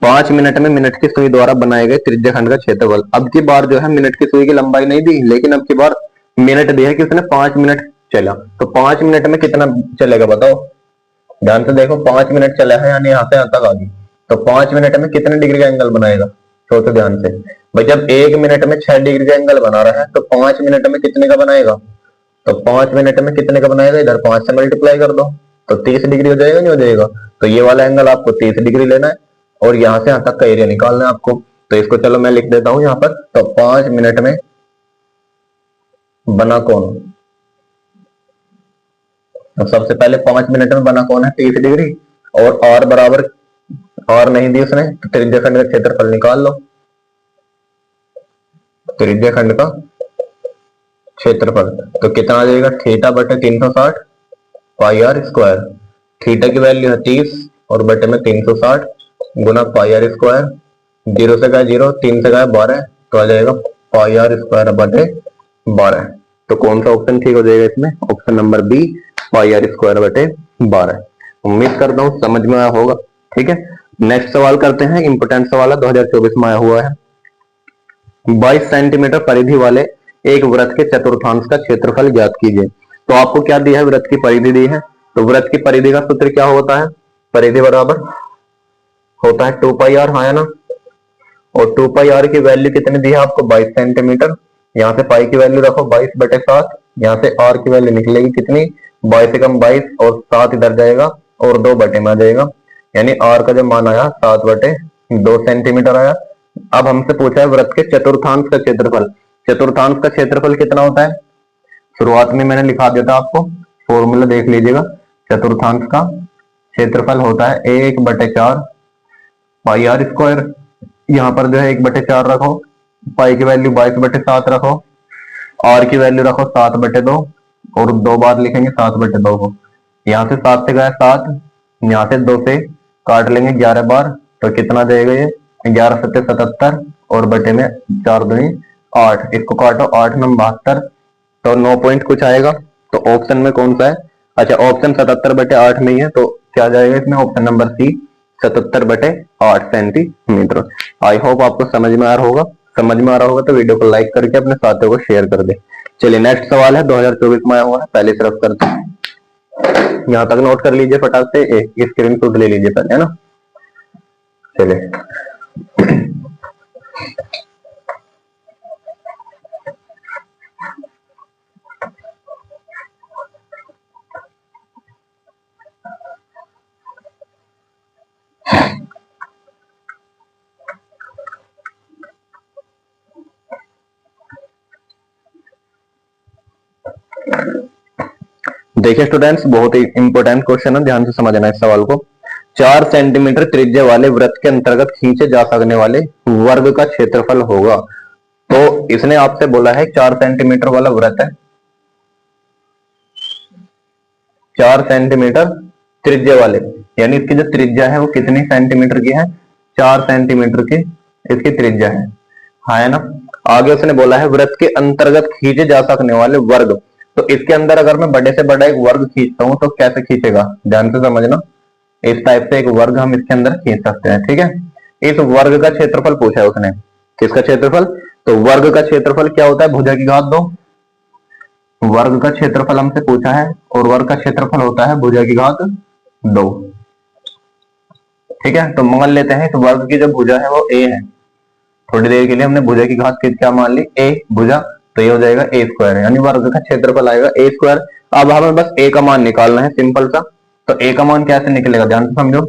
5 मिनट में मिनट की सुई द्वारा बनाए गए त्रिज्यखंड का क्षेत्रफल। अब की बार जो है मिनट की सुई की लंबाई नहीं दी, लेकिन अब की बार मिनट दी है कि उसने 5 मिनट चला। तो 5 मिनट में कितना चलेगा बताओ, ध्यान से देखो। 5 मिनट चला है यानी यहाँ से यहाँ तक आ गई, तो 5 मिनट में कितने डिग्री का एंगल बनाएगा, सोचो ध्यान से भाई। जब 1 मिनट में 6 डिग्री का एंगल बना रहा है तो 5 मिनट में कितने का बनाएगा, तो 5 मिनट में कितने का बनाएगा, इधर 5 से मल्टीप्लाई कर दो तो 30 डिग्री हो जाएगा, नहीं हो जाएगा। तो ये वाला एंगल आपको 30 डिग्री लेना है और यहां से यहां तक का एरिया निकालना है आपको। तो इसको चलो मैं लिख देता हूं यहां पर। तो 5 मिनट में बना कोण, तो सबसे पहले 5 मिनट में बना कोण है 30 डिग्री, और आर बराबर, आर नहीं दी उसने, तो त्रिज्यखंड का क्षेत्रफल निकाल लो। त्रिज्यखंड का क्षेत्रफल तो कितना आ जाएगा, थीटा बटे 360 पाई आर स्क्वायर। थीटा की वैल्यू है 30 और बटे में 360 गुना पाई आर स्क्वायर। 0 से गया 0, 3 से गया 12, तो आ जाएगा पाई आर स्क्वायर बटे 12। तो कौन सा ऑप्शन ठीक हो जाएगा इसमें, option number B, pi R square बटे 12। उम्मीद करता हूं समझ में आया होगा, ठीक है। नेक्स्ट सवाल करते हैं, इंपोर्टेंट सवाल है, 2024 में आया हुआ है। 22 सेंटीमीटर परिधि वाले एक वृत्त के चतुर्थांश का क्षेत्रफल ज्ञात कीजिए। तो आपको क्या दिया है, वृत्त की परिधि दी है। तो वृत्त की परिधि का सूत्र क्या होता है, परिधि बराबर होता है 2 पाई आर, है ना। और 2 पाई आर की वैल्यू कितनी दी है आपको, 22 सेंटीमीटर। यहाँ से पाई की वैल्यू रखो 22 बटे 7, यहाँ से आर की वैल्यू निकलेगी कितनी, 22 से कम 22 और 7 इधर जाएगा और 2 बटे में आ जाएगा, यानी आर का जो मान आया 7 बटे 2 सेंटीमीटर आया। अब हमसे पूछा है वृत्त के चतुर्थांश का क्षेत्रफल। चतुर्थांश का क्षेत्रफल कितना होता है, शुरुआत में मैंने लिखा दिया था आपको, फॉर्मूला देख लीजिएगा। चतुर्थांश का क्षेत्रफल होता है 1/4 पाई आर स्क्वायर। यहाँ पर जो है 1/4 रखो, पाई की वैल्यू 22/7 रखो, आर की वैल्यू रखो 7/2 और 2 बार लिखेंगे 7/2 को। यहाँ से 7 से गया 7, यहाँ से 2 से काट लेंगे 11 बार, तो कितना देगा ये 11 7 77 और बटे में 4 दूनी 8, इसको काटो 8 9 72, तो 9 पॉइंट कुछ आएगा। तो ऑप्शन में कौन सा है, अच्छा ऑप्शन 77/8 में ही है, तो क्या जाएगा इसमें, option number C 77/8 centimetre. I hope आपको समझ में आ रहा होगा। समझ में आ रहा होगा तो वीडियो को लाइक करके अपने साथियों को शेयर कर दे। चलिए नेक्स्ट सवाल है, 2024 में आया हुआ है, पहले तरफ करते हैं। यहां तक नोट कर लीजिए फटाक से, एक स्क्रीन शॉट ले लीजिए पहले, है ना। चलिए देखिए स्टूडेंट्स, बहुत ही इंपॉर्टेंट क्वेश्चन है, ध्यान से समझना इस सवाल को। 4 सेंटीमीटर त्रिज्या वाले वृत्त के अंतर्गत खींचे जा सकने वाले वर्ग का क्षेत्रफल होगा। तो इसने आपसे बोला है 4 सेंटीमीटर वाला वृत्त है, 4 सेंटीमीटर त्रिज्या वाले, यानी इसकी जो त्रिज्या है वो कितनी सेंटीमीटर की है, 4 सेंटीमीटर की इसकी त्रिज्या है, हाँ है ना। आगे उसने बोला है वृत्त के अंतर्गत खींचे जा सकने वाले वर्ग। तो इसके अंदर अगर मैं बड़े से बड़ा एक वर्ग खींचता हूं तो कैसे खींचेगा, ध्यान से समझना। इस टाइप से एक वर्ग हम इसके अंदर खींच सकते हैं, ठीक है। इस वर्ग का क्षेत्रफल पूछा है उसने, किसका क्षेत्रफल, तो वर्ग का क्षेत्रफल क्या होता है, भुजा की घात 2। वर्ग का क्षेत्रफल हमसे पूछा है और वर्ग का क्षेत्रफल होता है भुजा की घात 2, ठीक है। तो मान लेते हैं इस वर्ग की जो भुजा है वो a है। थोड़ी देर के लिए हमने भुजा की घात क्या मान ली, a भुजा, तो ये हो जाएगा a स्क्वायर, यानी वर्ग का क्षेत्रफल आएगा a स्क्वायर। अब हमें बस a का मान निकालना है, सिंपल सा। तो a का मान कैसे निकलेगा, ध्यान से समझो।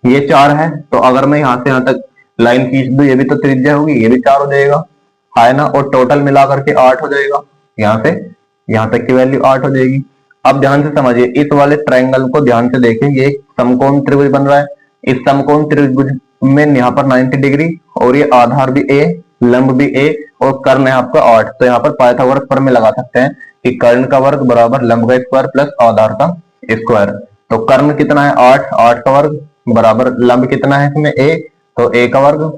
ये 4 है, तो अगर मैं यहां से यहां तक लाइन खींच दूं, ये भी तो त्रिज्या होगी, ये भी 4 हो जाएगा, है ना। और टोटल मिलाकर के 8 हो जाएगा, यहां से यहां तक की वैल्यू 8 हो जाएगी। अब ध्यान से समझिए, इस वाले ट्रायंगल को ध्यान से देखिए, ये एक समकोण त्रिभुज बन रहा है। इस समकोण त्रिभुज में यहाँ पर 90 डिग्री और ये आधार भी a, लंब भी a और कर्ण है आपका 8। तो यहाँ पर पाइथागोरस प्रमेय लगा सकते हैं कि कर्ण का वर्ग बराबर लंब का स्क्वायर प्लस आधार का स्क्वायर। तो कर्ण कितना है 8, 8 का वर्ग बराबर लंब कितना है इसमें a, तो a का वर्ग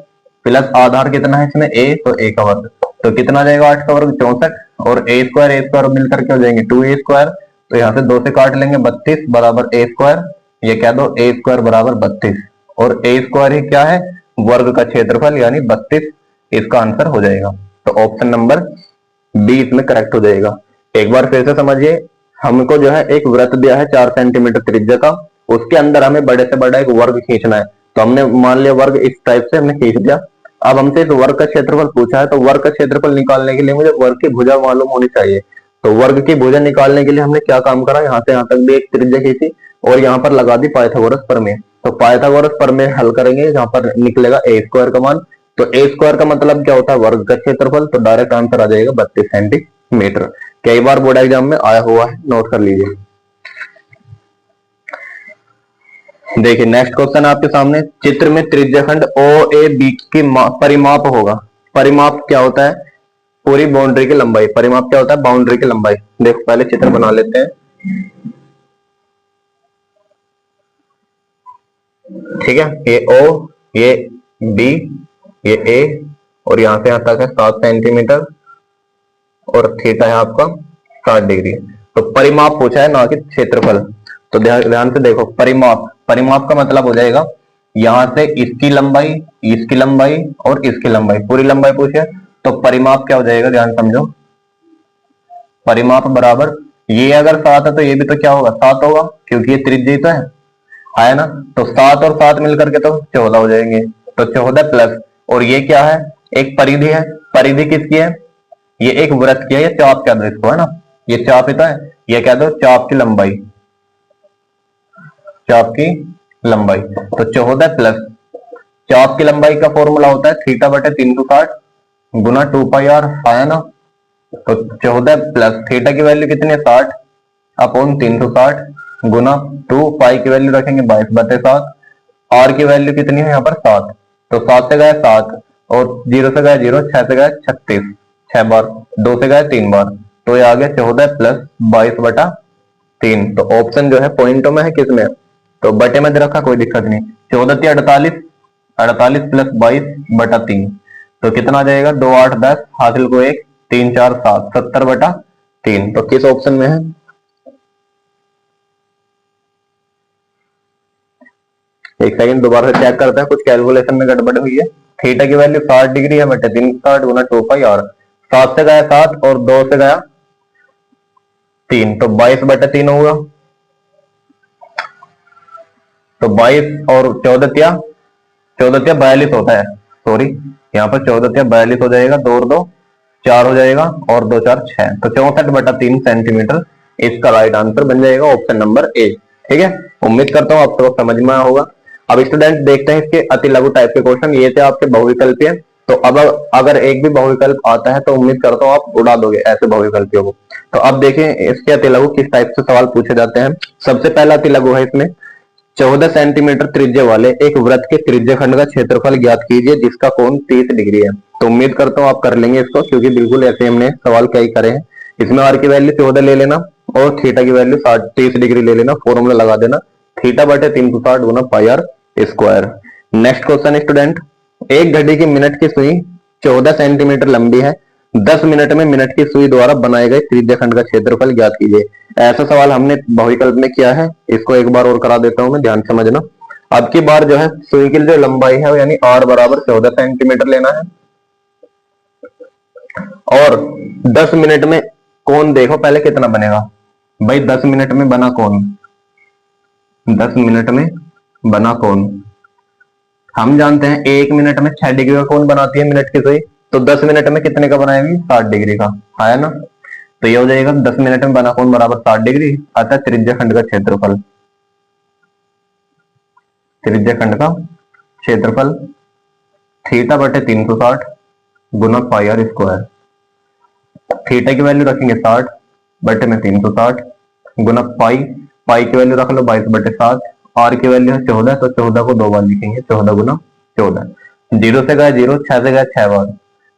प्लस आधार कितना है इसमें a, तो a का वर्ग। तो कितना आ जाएगा 8 का वर्ग 64, और a स्क्वायर मिलकर के हो जाएंगे 2a स्क्वायर। तो यहाँ से 2 से काट लेंगे 32 बराबर a स्क्वायर, ये कह दो a स्क्वायर बराबर 32, और a स्क्वायर ही क्या है वर्ग का क्षेत्रफल यानी 32, इसका आंसर हो जाएगा। तो ऑप्शन नंबर बी इसमें करेक्ट हो जाएगा। एक बार फिर से समझिए, हमको जो है एक वृत्त दिया है 4 सेंटीमीटर त्रिज्या का, उसके अंदर हमें बड़े से बड़ा एक वर्ग खींचना है। तो हमने मान लिया वर्ग इस टाइप से हमने खींच दिया। अब हमसे इस वर्ग का क्षेत्रफल पूछा है, तो वर्ग का क्षेत्रफल निकालने के लिए मुझे वर्ग की भुजा मालूम होनी चाहिए। तो वर्ग की भुजा निकालने के लिए हमने क्या काम करा, यहाँ से यहाँ तक भी एक त्रिज्या खींची और यहाँ पर लगा दी पाइथागोरस प्रमेय। तो पाइथागोरस प्रमेय हल करेंगे, जहां पर निकलेगा a स्क्वायर का मान। तो a स्क्वायर का मतलब क्या होता है वर्ग का क्षेत्रफल, तो डायरेक्ट आंसर आ जाएगा 32 सेंटीमीटर। कई बार बोर्ड एग्जाम में आया हुआ है, नोट कर लीजिए। देखिए नेक्स्ट क्वेश्चन आपके सामने, चित्र में त्रिज्याखंड OAB की परिमाप होगा। परिमाप क्या होता है, पूरी बाउंड्री की लंबाई। परिमाप क्या होता है, बाउंड्री की लंबाई। देखो पहले चित्र बना लेते हैं, ठीक है। ये O, ये B, ये A, और यहां से यहां तक है 7 सेंटीमीटर, और थीटा है आपका 60 डिग्री। तो परिमाप पूछा है ना कि क्षेत्रफल। तो ध्यान से देखो, परिमाप, परिमाप का मतलब हो जाएगा यहां से इसकी लंबाई, इसकी लंबाई और इसकी लंबाई, पूरी लंबाई पूछे। तो परिमाप क्या हो जाएगा, ध्यान समझो। परिमाप बराबर, ये अगर 7 है तो ये भी तो क्या होगा 7 होगा, क्योंकि ये त्रिज्या तो है ना। तो 7 और 7 मिलकर के तो 14 हो जाएंगे। तो 14 प्लस, और ये क्या है एक परिधि है। परिधि किसकी है, ये एक वृत्त की है, ये चाप कह दो इसको, है ना। ये चाप ही तो है, ये कह दो चाप की लंबाई, चाप की लंबाई। तो 14 प्लस चाप की लंबाई का फॉर्मूला होता है थीटा बटे 360 गुना 2 पाई आर, है ना। तो 14 प्लस थीटा की वैल्यू कितनी है 60 अपॉन 360 गुना 2 पाई की वैल्यू रखेंगे 22 बटे 7, आर की वैल्यू कितनी है यहाँ पर 7। तो 7 से गए 7, और 0 से गए 0, 6 से गए 36, 6 बार, 2 से गए 3 बार, तो ये आ गया 14 प्लस 22 बटा 3। तो ऑप्शन जो है पॉइंटों में है, किसमें, तो बटे में दे रखा, कोई दिक्कत नहीं। 14 × 48, 48 प्लस 22 बटा 3, तो कितना आ जाएगा 2 8 10, हासिल को 1, 3 4 7, 70 बटा 3। तो किस ऑप्शन में है, एक सेकंड दोबारा से चेक करते हैं, कुछ कैलकुलेशन में गड़बड़ हुई है। थीटा की वैल्यू 60 डिग्री है बटे 360 गुना 2 पाई आर, 7 से गया 7 और 2 से गया 3, तो 22 बटे 3 होगा। तो 22 और 14 42 होता है, सॉरी यहाँ पर 14 42 हो जाएगा, 2 और 2 4 हो जाएगा, और 2 4 6, तो 64 बटा 3 सेंटीमीटर इसका राइट आंसर बन जाएगा ऑप्शन नंबर ए। ठीक है, उम्मीद करता हूँ आपको समझ में आया होगा। अब स्टूडेंट देखते हैं इसके अति लघु टाइप के क्वेश्चन। ये थे आपके बहुविकल्पीय। तो अब अगर एक भी बहुविकल्प आता है तो उम्मीद करता हूँ आप उड़ा दोगे ऐसे बहुविकल्पियों को। तो अब देखें इसके अति लघु किस टाइप से सवाल पूछे जाते हैं। सबसे पहला अति लघु है इसमें, 14 सेंटीमीटर त्रिज्या वाले एक वृत्त के त्रिज्याखंड का क्षेत्रफल ज्ञात कीजिए जिसका कोण 30 डिग्री है। तो उम्मीद करता हूँ आप कर लेंगे इसको, क्योंकि बिल्कुल ऐसे हमने सवाल कई करे हैं। इसमें आर की वैल्यू 14 ले लेना और थीटा की वैल्यू 30 डिग्री ले लेना, फॉर्मूला लगा देना थीटा बटे 360 गुना pi R square. Next question student, एक घड़ी की मिनट की सुई 14 सेंटीमीटर लंबी है, 10 मिनट में मिनट की सुई द्वारा बनाए गए त्रिज्याखंड का क्षेत्रफल ज्ञात कीजिए। ऐसा सवाल हमने बहुविकल्प में किया है, इसको एक बार और करा देता हूं मैं, ध्यान समझना। अब की बार जो है सुई की जो लंबाई है यानी आर बराबर 14 सेंटीमीटर लेना है, और 10 मिनट में कोण देखो पहले कितना बनेगा भाई। 10 मिनट में बना कोण, 10 मिनट में बना कोण हम जानते हैं 1 मिनट में 6 डिग्री का कोण बनाती है मिनट की सुई। तो 10 मिनट में कितने का बनाएगी 60 डिग्री का, है ना। तो ये हो जाएगा 10 मिनट में बना कोण बराबर 60 डिग्री, अतः त्रिज्याखंड का क्षेत्रफल, त्रिज्याखंड का क्षेत्रफल थीटा बटे 360 गुना पाई आर स्क्वायर। थीटा की वैल्यू रखेंगे 60 बटे में 360 गुना पाई, पाई की वैल्यू रख लो 22 बटे 7, आर की वैल्यू है 14, तो 14 को 2 बार लिखेंगे, 14 गुना 14। 0 से गया 0, 6 से गया 6 बार,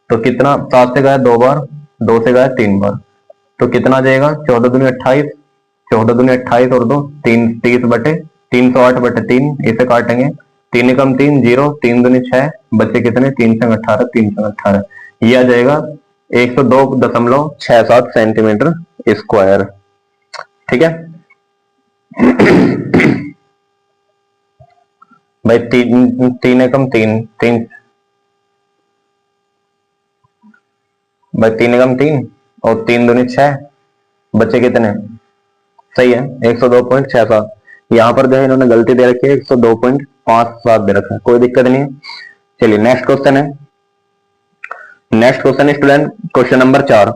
तो कितना 7 से गया 2 बार, 2 से गया 3 बार, तो कितना आ जाएगा, 14 दूनी 28, 14 दूनी 28 और 2 3, 30 बटे 308 बटे 3, इसे काटेंगे, 3 एकम 3 0, 3 दूनी 6, बचे कितने 3 से 18, 3 से 18, ये आ जाएगा 102.67 सेंटीमीटर स्क्वायर। ठीक है भाई, 3 एकम 3 3 भाई, 3 एकम 3 और 3 दूनी 6, बचे कितने, सही है 102.67। यहाँ पर जो है इन्होंने गलती दे रखी है, 102.57 दे रखा है, कोई दिक्कत नहीं है। चलिए नेक्स्ट क्वेश्चन है। Next question student, question number 4,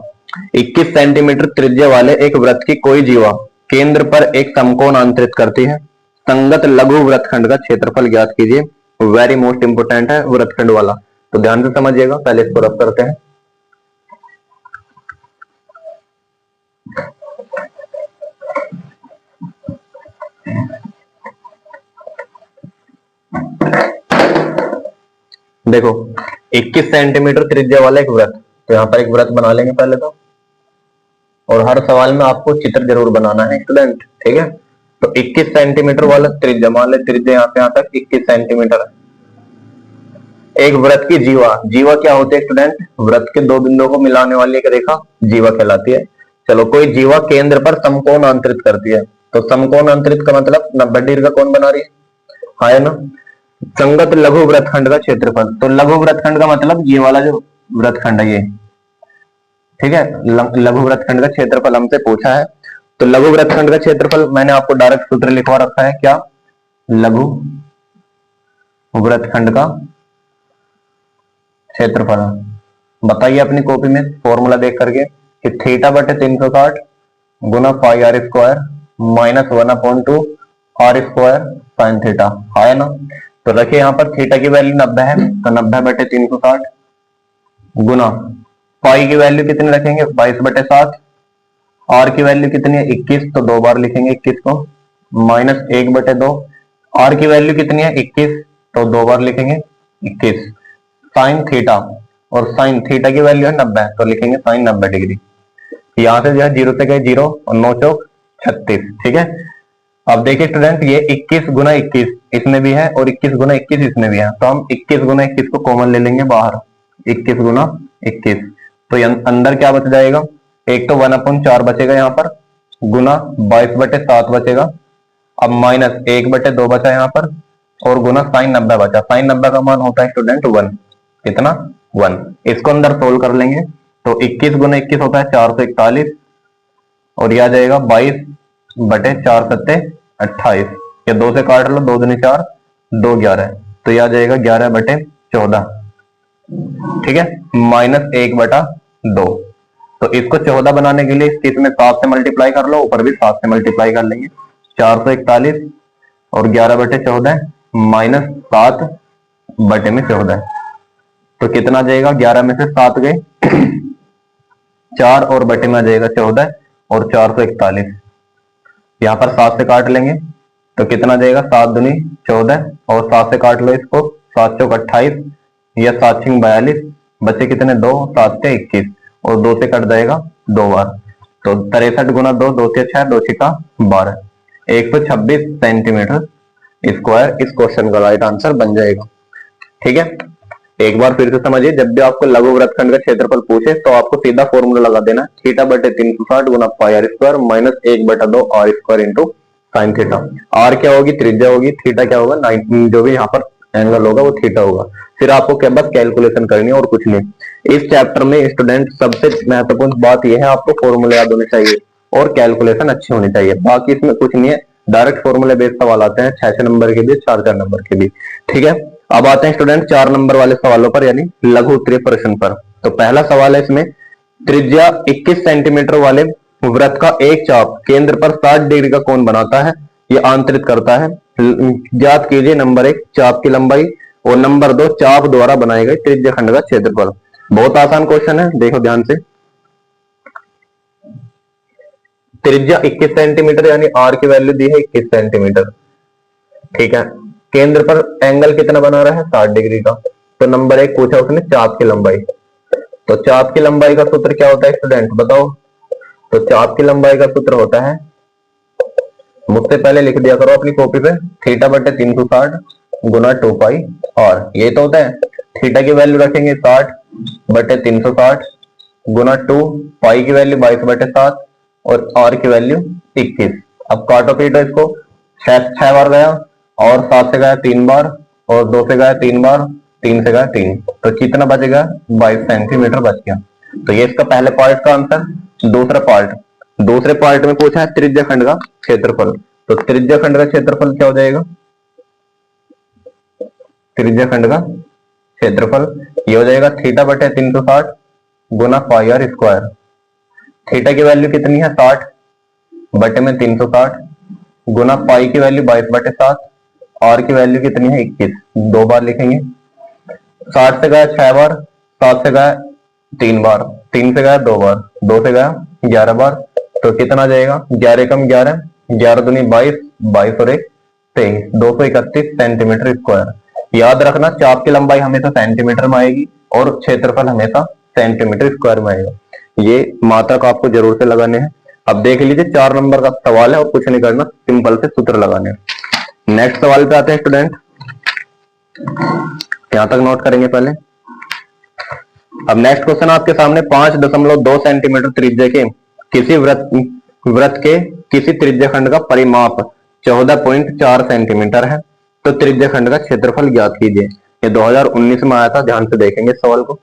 21 centimetre त्रिज्या वाले एक वृत्त की कोई जीवा केंद्र पर एक समकोण अंतरित करती है, संगत लघु वृत्तखंड का क्षेत्रफल ज्ञात कीजिए। वेरी मोस्ट इंपोर्टेंट है वृत्तखंड वाला, तो ध्यान से समझिएगा। पहले इसको रफ करते हैं। देखो 21 सेंटीमीटर त्रिज्या वाला एक वृत्त, तो यहाँ पर एक वृत्त बना लेंगे पहले तो, और हर सवाल में आपको चित्र जरूर बनाना है स्टूडेंट, ठीक है। तो 21 सेंटीमीटर वाला त्रिज्या, मान ले त्रिज्या यहाँ पे यहाँ तक 21 सेंटीमीटर है। एक वृत्त की जीवा, जीवा क्या होती है स्टूडेंट, वृत्त के दो बिंदुओं को मिलाने वाली एक रेखा जीवा कहलाती है। चलो, कोई जीवा केंद्र पर समकोण अंतरित करती है, तो समकोण अंतरित का मतलब 90 डिग्री का कोण बना रही है ना। संगत लघु वृत्तखंड का क्षेत्रफल, तो लघु वृत्तखंड का मतलब ये वाला जो वृत्तखंड है ये, ठीक है। लघु वृत्तखंड का क्षेत्रफल हमसे पूछा है, तो लघु वृत्तखंड का क्षेत्रफल मैंने आपको डायरेक्ट सूत्र लिखवा रखा है, क्या, लघु वृत्तखंड का क्षेत्रफल। बताइए अपनी कॉपी में फॉर्मूला देख करके कि थीटा बटे 360 गुना pi R square minus 1/2 R square sine theta, है ना। तो रखिए यहाँ पर थीटा की वैल्यू 90 है, तो 90 बटे 360 गुना पाई की वैल्यू कितनी रखेंगे 22/7, आर की वैल्यू कितनी है 21, तो 2 बार लिखेंगे 21 को, माइनस 1/2, आर की वैल्यू कितनी है 21, तो 2 बार लिखेंगे 21, साइन थीटा, और साइन थीटा की वैल्यू है 90, तो लिखेंगे साइन 90 डिग्री। यहां से जो है 0 से गए 0 और 9 चौक 36, ठीक है। अब देखिए स्टूडेंट, ये 21 गुना 21 इसमें भी है और 21 गुना 21 इसमें भी है, तो हम 21 गुना 21 को कॉमन ले लेंगे बाहर, 21 गुना 21, तो अंदर क्या बच जाएगा, एक तो 1/4 बचेगा यहाँ पर, गुना 22/7 बचेगा, अब माइनस 1/2 बचा यहाँ पर, और गुना साइन 90 बचा। साइन 90 का मान होता है स्टूडेंट 1, कितना 1। इसको अंदर सोल्व कर लेंगे, तो 21 गुना 21 होता है 441, और यह आ जाएगा 22/4 सत्ते 28, या 2 से काट लो, 2 दूनी 4, 2 11, तो यह आ जाएगा 11/14, ठीक है, माइनस 1/2। तो इसको 14 बनाने के लिए इसमें 7 से मल्टीप्लाई कर लो, ऊपर भी 7 से मल्टीप्लाई कर लेंगे, 441 और 11/14 माइनस 7/14, तो कितना जाएगा, 11 में से 7 गए 4 और बटे में आ जाएगा 14 और 441, यहाँ पर 7 से काट लेंगे, तो कितना जाएगा 7 दूनी 14 और 7 से काट लो इसको, 7 चौक 28 या 7 छिंग 42, बचे कितने 2, 7 से 21 और 2 से कट जाएगा 2 बार, तो 63 गुना 2, 2 से 6, 2 छिका 12, 126 सेंटीमीटर स्क्वायर इस क्वेश्चन का राइट आंसर बन जाएगा। ठीक है, एक बार फिर से समझिए, जब भी आपको लघु वृत्तखंड का क्षेत्रफल पूछे तो आपको सीधा फॉर्मूला लगा देना, थीटा बटे 360 गुना pi R square minus 1/2 R square into sine theta. R क्या होगी, त्रिज्या होगी, थीटा क्या होगा, 90, जो भी यहाँ पर एंगल होगा वो थीटा होगा। फिर आपको क्या बस कैलकुलेशन करनी है और कुछ नहीं। इस चैप्टर में स्टूडेंट सबसे महत्वपूर्ण बात यह है, आपको फॉर्मूले याद होने चाहिए और कैलकुलेशन अच्छी होनी चाहिए, बाकी इसमें कुछ नहीं है। डायरेक्ट फॉर्मूले बेस्ड सवाल आते हैं 6 नंबर के भी, 4 नंबर के भी। ठीक है, अब आते हैं स्टूडेंट 4 नंबर वाले सवालों पर, यानी लघु उत्तरीय प्रश्न पर। तो पहला सवाल है इसमें, त्रिज्या 21 सेंटीमीटर वाले वृत्त का एक चाप केंद्र पर 60 डिग्री का कोण बनाता है, यह आंतरित करता है। ज्ञात कीजिए नंबर 1 चाप की लंबाई और नंबर 2 चाप द्वारा बनाए गए त्रिज्या खंड का क्षेत्रफल। बहुत आसान क्वेश्चन है, देखो ध्यान से। त्रिज्या 21 सेंटीमीटर यानी आर की वैल्यू दी है 21 सेंटीमीटर। ठीक है, केंद्र पर एंगल कितना बना रहा है 60 डिग्री का। तो नंबर 1 पूछा उसने चाप की लंबाई, तो चाप की लंबाई का सूत्र क्या होता है स्टूडेंट बताओ, तो चाप की लंबाई का सूत्र होता है, मुझसे पहले लिख दिया करो अपनी कॉपी पे, थीटा बटे 360 गुना 2 पाई और ये तो होता है। थीटा की वैल्यू रखेंगे 60 बटे 360 गुना 2, पाई की वैल्यू 22 बटे 7 और आर की वैल्यू 21। अब काटो पीटो इसको, 6 बार गया और 7 से गया 3 बार और 2 से गया 3 बार, 3 से गया 3, तो कितना बचेगा? 22 सेंटीमीटर बच गया। तो ये इसका पहले पार्ट का आंसर। दूसरे पार्ट में पूछा है त्रिज्या खंड का क्षेत्रफल, तो त्रिज्या खंड का क्षेत्रफल क्या हो जाएगा? त्रिज्या खंड का क्षेत्रफल ये हो जाएगा थीटा बटे 360 गुना पाई आर स्क्वायर। थीटा की वैल्यू कितनी है? 60 बटे में 360 गुना पाई की वैल्यू 22 बटे 7, आर की वैल्यू कितनी है? 21। 2 बार लिखेंगे, 60 से गया 6 बार, 7 से गया 3 बार, 3 से गया 2 बार, 2 से गया 11 बार, तो कितना जाएगा? 11 कम 11, 11 दूनी 22, 22 और 1 23, 231 सेंटीमीटर स्क्वायर। याद रखना चाप की लंबाई हमेशा सेंटीमीटर में आएगी और क्षेत्रफल हमेशा सेंटीमीटर स्क्वायर में आएगा। ये मात्रक आपको जरूर से लगाने हैं। अब देख लीजिए 4 नंबर का सवाल है और कुछ नहीं करना, सिंपल से सूत्र लगाने हैं। नेक्स्ट सवाल पे आते हैं स्टूडेंट, यहां तक नोट करेंगे पहले। अब नेक्स्ट क्वेश्चन आपके सामने 5.2 सेंटीमीटर त्रिज्या के किसी वृत्त के किसी त्रिज्या खंड का परिमाप 14.4 सेंटीमीटर है, तो त्रिज्या खंड का क्षेत्रफल ज्ञात कीजिए। ये 2019 में आया था, ध्यान से देखेंगे सवाल को।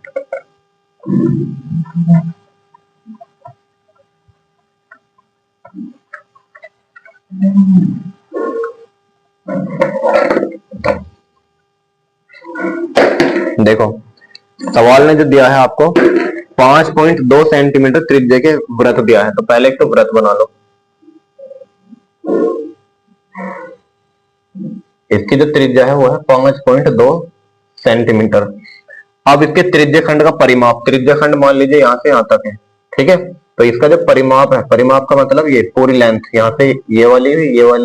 देखो सवाल ने जो दिया है आपको 5.2 सेंटीमीटर त्रिज्या के वृत्त दिया है, तो पहले एक तो वृत्त बना लो। इसकी जो त्रिज्या है वो है 5.2 सेंटीमीटर। अब इसके त्रिज्या खंड का परिमाप, त्रिज्या खंड मान लीजिए यहां से यहां तक है, ठीक है। तो इसका जो परिमाप है, परिमाप का मतलब ये पूरी लेंथ, यहाँ से ये वाली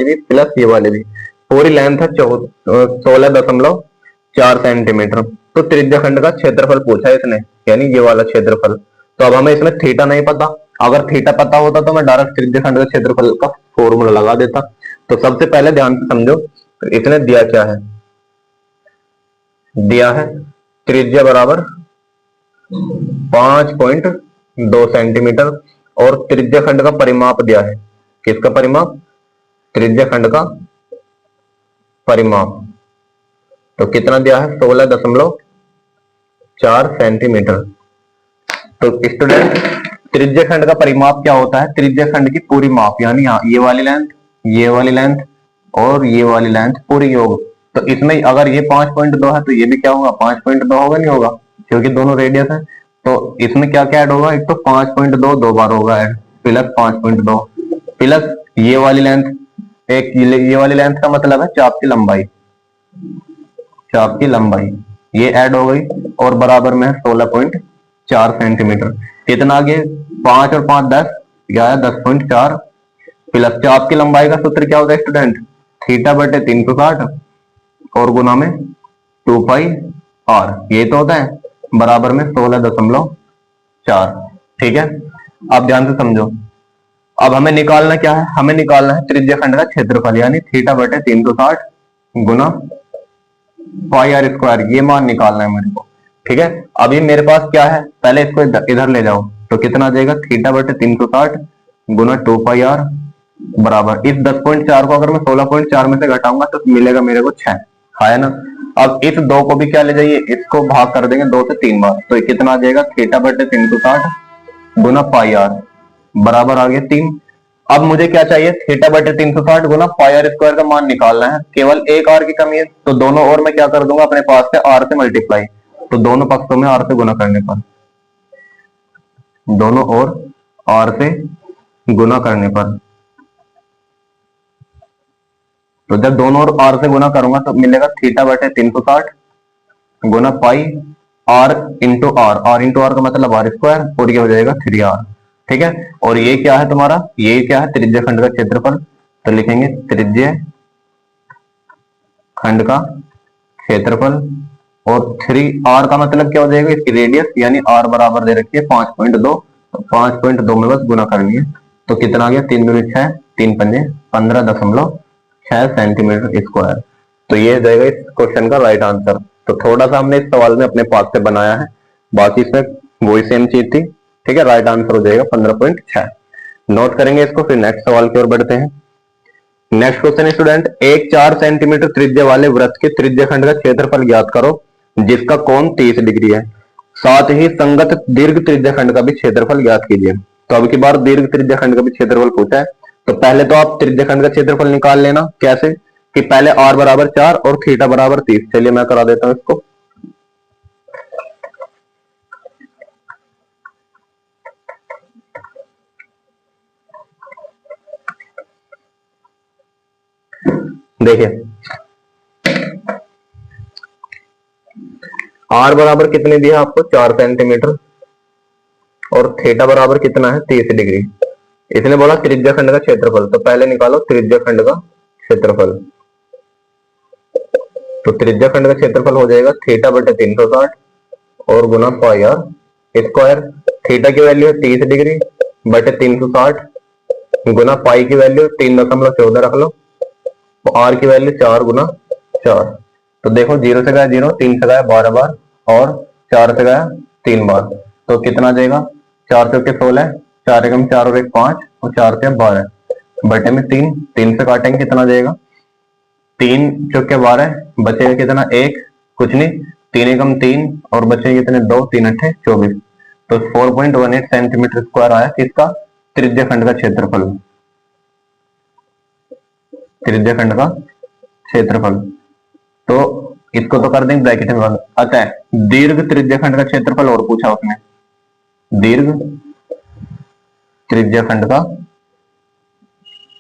भी प्लस ये वाली भी, पूरी लेंथ है 16.4 सेंटीमीटर। तो त्रिज्या खंड का क्षेत्रफल पूछा है इसने, यानी ये वाला क्षेत्रफल। तो अब हमें इसमें थीटा नहीं पता, अगर थीटा पता होता तो मैं डायरेक्ट त्रिज्या खंड का क्षेत्रफल का फॉर्मूला लगा देता। तो सबसे पहले ध्यान से समझो, तो इसने दिया क्या है? दिया है त्रिज्या बराबर 5.2 सेंटीमीटर और त्रिज्या खंड का परिमाप दिया है। किसका परिमाप? त्रिज्या खंड का परिमाप। तो कितना दिया है? 16.4 सेंटीमीटर। तो स्टूडेंट त्रिज्या खंड का परिमाप क्या होता है? त्रिज्या खंड की पूरी माप, यानी ये वाली लेंथ, ये वाली लेंथ और ये वाली लेंथ पूरी योग। तो इसमें अगर ये 5.2 है तो ये भी क्या होगा? 5.2 होगा, नहीं होगा? क्योंकि दोनों रेडियस है। तो इसमें क्या क्या ऐड होगा? एक तो 5.2 2 बार होगा ऐड, प्लस 5.2 प्लस ये वाली लेंथ, एक ये वाली लेंथ का मतलब है चाप की लंबाई, चाप की लंबाई ये ऐड हो गई और बराबर में 16.4 सेंटीमीटर। कितना आगे? 5 और 5 10, 10.4 प्लस चाप की लंबाई का सूत्र क्या होता है स्टूडेंट? थीटा बटे 360 और गुना में 2 पाई आर, ये तो होता है बराबर में 16.4। ठीक है, अब ध्यान से समझो। अब हमें निकालना क्या है? हमें निकालना है त्रिज्या खंड का क्षेत्रफल, यानी थीटा बटे 360 गुना पाई आर स्क्वायर, ये मान निकालना है मेरे को। ठीक है, अभी मेरे पास क्या है? पहले इसको इधर ले जाओ, तो कितना आ जाएगा? थीटा बटे 360 गुना 2 पाई आर बराबर, इस 10.4 को अगर मैं 16.4 में से घटाऊंगा तो मिलेगा मेरे को 6, है ना। अब इस 2 को भी क्या ले जाइए, इसको भाग कर देंगे 2 से 3 बार, तो कितना आ जाएगा? थीटा बटे 360 गुना पाई आर बराबर आ गया 3। अब मुझे क्या चाहिए? थीटा बटे 360 गुना पाई आर स्क्वायर का मान निकालना है। केवल एक आर की कमी है, तो दोनों ओर मैं क्या कर दूंगा? अपने पास से आर से मल्टीप्लाई, तो दोनों पक्षों में आर से गुना करने पर, दोनों ओर आर से गुना करने पर, तो जब दोनों ओर आर से गुना करूंगा तो मिलेगा थीटा बटे 360 गुना pi R into R, R into R का मतलब आर स्क्वायर, और ये हो जाएगा 3r। ठीक है, और ये क्या है तुम्हारा? ये क्या है? त्रिज्या खंड का क्षेत्रफल। तो लिखेंगे त्रिज्या खंड का क्षेत्रफल, और 3r का मतलब क्या हो जाएगा? इसकी रेडियस, यानी r बराबर दे रखी है 5.2 तो 5.2 में बस गुना करनी है। तो कितना आ गया, 3 दूनी 6, 3 पंजे 15.6 सेंटीमीटर स्क्वायर। तो ये हो जाएगा इस क्वेश्चन का राइट आंसर। तो थोड़ा सा हमने इस सवाल में अपने पास से बनाया है, बाकी इसमें वही सेम चीज थी। ठीक है, राइट आंसर हो जाएगा 15.6। नोट करेंगे इसको, फिर नेक्स्ट सवाल की ओर बढ़ते हैं। नेक्स्ट क्वेश्चन स्टूडेंट, एक 4 सेंटीमीटर त्रिज्या वाले वृत्त के त्रिज्याखंड का क्षेत्रफल ज्ञात करो जिसका कोण 30 डिग्री है। साथ ही संगत दीर्घ त्रिज्याखंड का भी क्षेत्रफल ज्ञात कीजिए। तो अब की बार दीर्घ त्रिज्याखंड का भी क्षेत्रफल पूछा है। तो पहले तो आप त्रिज्याखंड का क्षेत्रफल निकाल लेना। कैसे कि पहले r बराबर 4 और थीटा बराबर 30। चलिए मैं करा देता हूं इसको। देखिए r बराबर कितने दिया आपको, 4 सेंटीमीटर, और थीटा बराबर कितना है, 30 डिग्री। इसने बोला त्रिज्याखंड का क्षेत्रफल, तो पहले निकालो त्रिज्याखंड का क्षेत्रफल। तो त्रिज्याखंड का क्षेत्रफल हो जाएगा थीटा बटे 360 और गुना पाई आर स्क्वायर। थीटा की वैल्यू है 30 डिग्री बटे 360 गुना पाई की वैल्यू 3.14 रख लो, तो आर की वैल्यू 4 गुना 4। तो देखो 0 से गया 0, 3 से गया 12 बार और 4 से गया 3 बार। तो कितना आ जाएगा, 4 चौके 16, 4 एकम 4 और 1 5 और 4 से 12 बटे में 3, 3 से काटेंगे कितना जाएगा, 3 चौके 12, बचेगा कितना 1, कुछ नहीं, 3 एकम 3 और बचे कितने 2, 3 अट्ठे 24। तो 4.18 सेंटीमीटर स्क्वायर आया किसका, त्रिज्याखंड का क्षेत्रफल। त्रिज्याखंड का क्षेत्रफल। तो इसको तो कर देंगे ब्रैकेट में बंद। अतः दीर्घ त्रिज्याखंड का क्षेत्रफल और पूछा उसने, दीर्घ त्रिज्याखंड का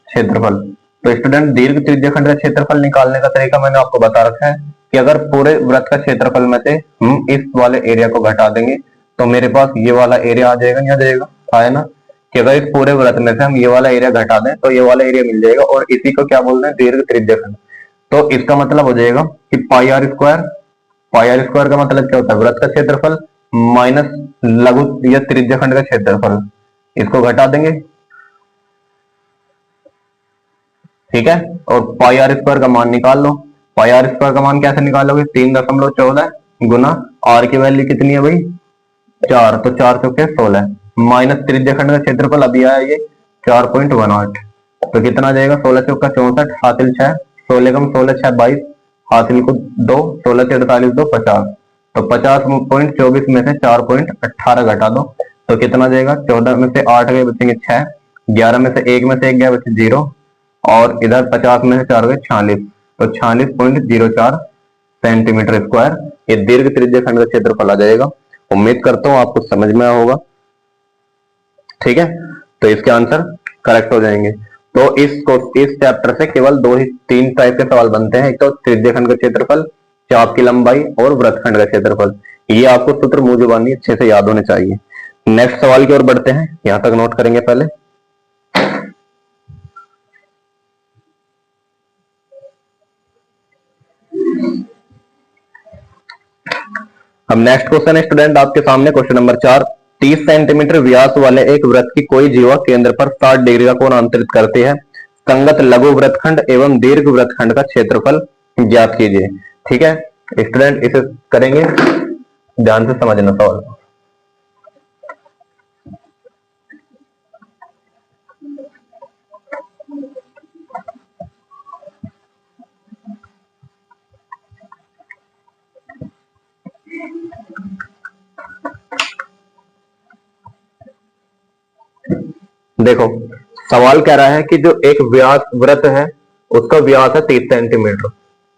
क्षेत्रफल। तो स्टूडेंट दीर्घ त्रिज्याखंड का क्षेत्रफल निकालने का तरीका मैंने आपको बता रखा है कि अगर पूरे वृत्त का क्षेत्रफल में से हम इस वाले एरिया को घटा देंगे तो मेरे पास ये वाला एरिया आ जाएगा, नहीं आ जाएगा, आया ना, कि अगर इस पूरे वृत्त में से हम ये वाला एरिया घटा दें तो ये वाला एरिया मिल जाएगा, और इसी को क्या बोलते हैं, दीर्घ त्रिज्याखंड। तो इसका मतलब हो जाएगा कि pi R square, pi R square का मतलब क्या होता है, वृत्त का क्षेत्रफल माइनस लघु या त्रिज्याखंड का क्षेत्रफल, इसको घटा देंगे। ठीक है, और पाई आर स्क्वायर का मान निकाल लो। पाई आर स्क्वायर का मान कैसे निकालोगे, 3.14 गुना आर की वैल्यू कितनी है भाई 4, तो 4 चौके 16 माइनस त्रिज्याखंड का क्षेत्रफल अभी आया ये 4.18। तो कितना आ जाएगा, 16 चौका 64 हासिल 6, 16 कम 16 6 22 हासिल को 2, 16 से 48 2 50। तो 50.24 में से 4.18 घटा दो तो कितना जाएगा, 14 में से 8 गए बचेंगे 6, 11 में से 1 में से 1 गया बचे 0, और इधर 50 में से 4 गए 46, तो 46.04 सेंटीमीटर स्क्वायर ये दीर्घ त्रिज्याखंड का क्षेत्रफल आ जाएगा। उम्मीद करता हूं आपको समझ में आया होगा। ठीक है, तो इसके आंसर करेक्ट हो जाएंगे। तो इस चैप्टर से केवल 3 टाइप के सवाल बनते हैं, एक तो त्रिज्याखंड का क्षेत्रफल, चाप की लंबाई और वृत्तखंड का क्षेत्रफल। ये आपको सूत्र मुंह जुबानी अच्छे से याद होने चाहिए। नेक्स्ट सवाल की ओर बढ़ते हैं, यहां तक नोट करेंगे पहले। अब नेक्स्ट क्वेश्चन है स्टूडेंट आपके सामने, क्वेश्चन नंबर 4। 30 सेंटीमीटर व्यास वाले एक वृत्त की कोई जीवा केंद्र पर 60 डिग्री का कोण अंतरित करती है। संगत लघु वृत्तखंड एवं दीर्घ वृत्तखंड का क्षेत्रफल ज्ञात कीजिए। ठीक है स्टूडेंट, इसे करेंगे, ध्यान से समझना सवाल। देखो सवाल कह रहा है कि जो एक व्यास वृत्त है उसका व्यास है 30 सेंटीमीटर।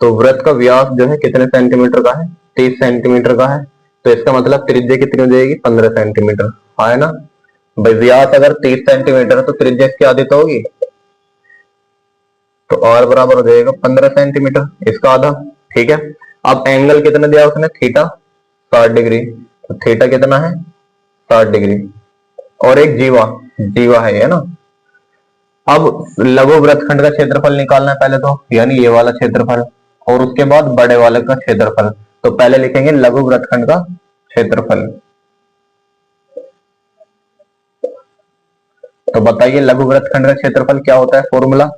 तो वृत्त का व्यास जो है कितने सेंटीमीटर का है, 30 सेंटीमीटर का है। तो इसका मतलब त्रिज्या कितनी हो जाएगी, 15 सेंटीमीटर। है ना भाई, व्यास अगर 30 सेंटीमीटर है तो त्रिज्या इसकी आधी तो होगी, तो r बराबर हो जाएगा 15 सेंटीमीटर, इसका आधा। ठीक है, अब एंगल कितना दिया उसने, थीटा 60 डिग्री। तो थीटा कितना है 60 डिग्री, और एक जीवा, जीवा है ना। अब लघु वृत्तखंड का क्षेत्रफल निकालना है पहले तो, यानी ये वाला क्षेत्रफल, और उसके बाद बड़े वाले का क्षेत्रफल। तो पहले लिखेंगे लघु वृत्तखंड का क्षेत्रफल। तो बताइए लघु वृत्तखंड का क्षेत्रफल क्या होता है, फॉर्मूला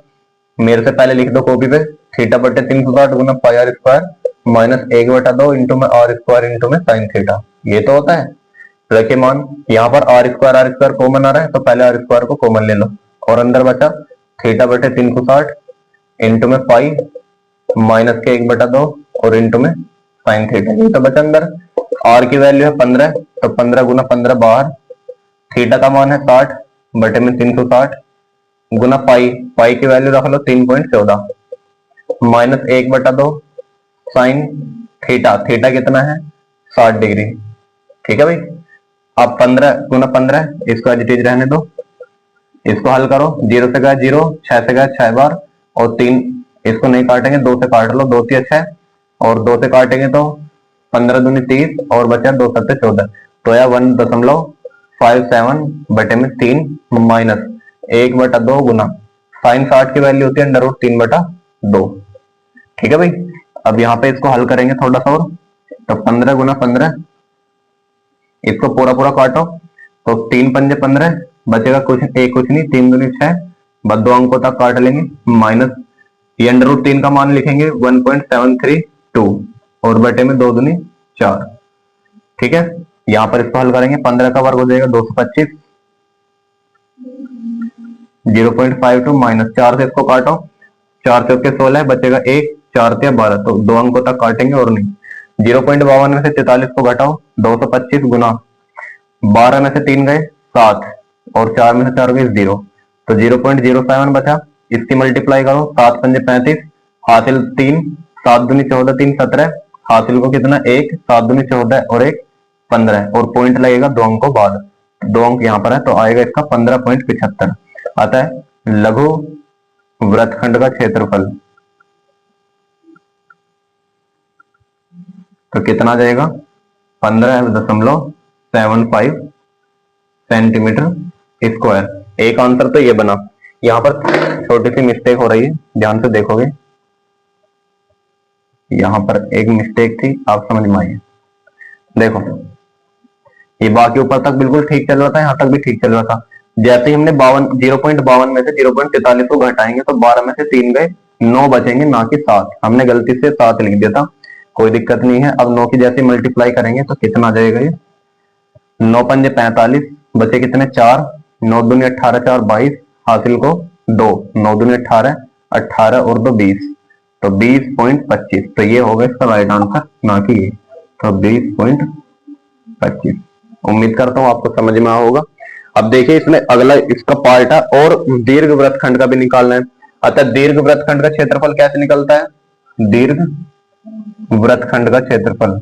मेरे से पहले लिख दो कॉपी पे, थीटा बटे 360 गुना pi R square minus 1/2 into में आर स्क्वायर इंटू में साइन थीटा, ये तो होता है। रखे मान, यहाँ पर आर स्क्वायर कॉमन आ रहा है तो पहले आर स्क्वायर को कॉमन ले लो, और अंदर बचा थीटा बटे 360 इंटू में पाई माइनस के 1/2 और इंटू में साइन थीटा, ये तो बचा अंदर। आर की वैल्यू है 15, तो 15 गुना 15 बाहर, थीटा का मान है 60 बटे में 360 गुना पाई, पाई की वैल्यू रख लो 3.14 माइनस 1/2 साइन थीटा, थीटा कितना है 60 डिग्री, ठीक है भाई। अब 15 गुना 15 इसको एज इट इज रहने दो, इसको हल करो, 0 से गया 0, 6 से गया 6 बार, और 3 इसको नहीं काटेंगे, 2 से काट लो, 2 3 6, और 2 से काटेंगे तो 15 दूनी 30 और बचा 2 7 14, तो यह 1.57 बटे में 3 माइनस 1/2 गुना साइन 60 की वैल्यू होती है √3/2, ठीक है भाई। अब यहाँ पे इसको हल करेंगे थोड़ा सा और, तो 15 गुना 15 इसको पूरा पूरा काटो, तो 3 पंजे 15 बचेगा कुछ नहीं, 3 दूनी 6, बस 2 अंकों तक काट लेंगे, माइनस ये √3 का मान लिखेंगे 1.732 और बटे में 2 दूनी 4, ठीक है। यहाँ पर इसको हल करेंगे, 15 का वर्ग हो जाएगा 225, 0.52 माइनस 4 से इसको काटो, 4 चौके 16 बचेगा 1, 4 से 12, तो 2 अंकों तक काटेंगे और नहीं। 0.52 में से 43 को घटाओ, 225 गुना 12 में से 3 गए 7 और 4 में से 4 गए 0, तो 0.07 बचा, इसकी मल्टीप्लाई करो, 7 पंजे 35 हासिल 3, 7 दूनी 14 3 17, हासिल को कितना 1, 7 दूनी 14 और 1 15, और पॉइंट लगेगा 2 अंकों बाद, 2 अंक यहाँ पर है तो आएगा इसका 15.75 आता है लघु वृत्तखंड का क्षेत्रफल। तो कितना आ जाएगा 15.75 सेंटीमीटर स्क्वायर। एक आंसर तो ये बना। यहाँ पर छोटी सी मिस्टेक हो रही है, ध्यान से देखोगे, यहाँ पर एक मिस्टेक थी, आप समझ में आइए। देखो ये बाकी ऊपर तक बिल्कुल ठीक चल रहा था, यहाँ तक भी ठीक चल रहा था, जैसे ही हमने 0.52 में से 0.43 को घटाएंगे तो 12 में से 3 गए, 9 बचेंगे ना कि 7, हमने गलती से 7 लिख दिया था, कोई दिक्कत नहीं है। अब 9 की जैसे मल्टीप्लाई करेंगे तो कितना आ जाएगा ये, 9 पंजे 45 बचे कितने 4, 9 दूनी 18 4 22, हासिल को 2, 9 दूनी 18 18 और 2 20, तो 20.25, तो ये होगा इसका राइट आंसर, ना कि ये, तो 20.25। उम्मीद करता हूं आपको समझ में आया होगा। अब देखिए इसमें अगला इसका पार्ट है और दीर्घ वृत्तखंड का भी निकालना है। अतः दीर्घ वृत्तखंड का क्षेत्रफल कैसे निकलता है, दीर्घ वृत्तखंड का क्षेत्रफल,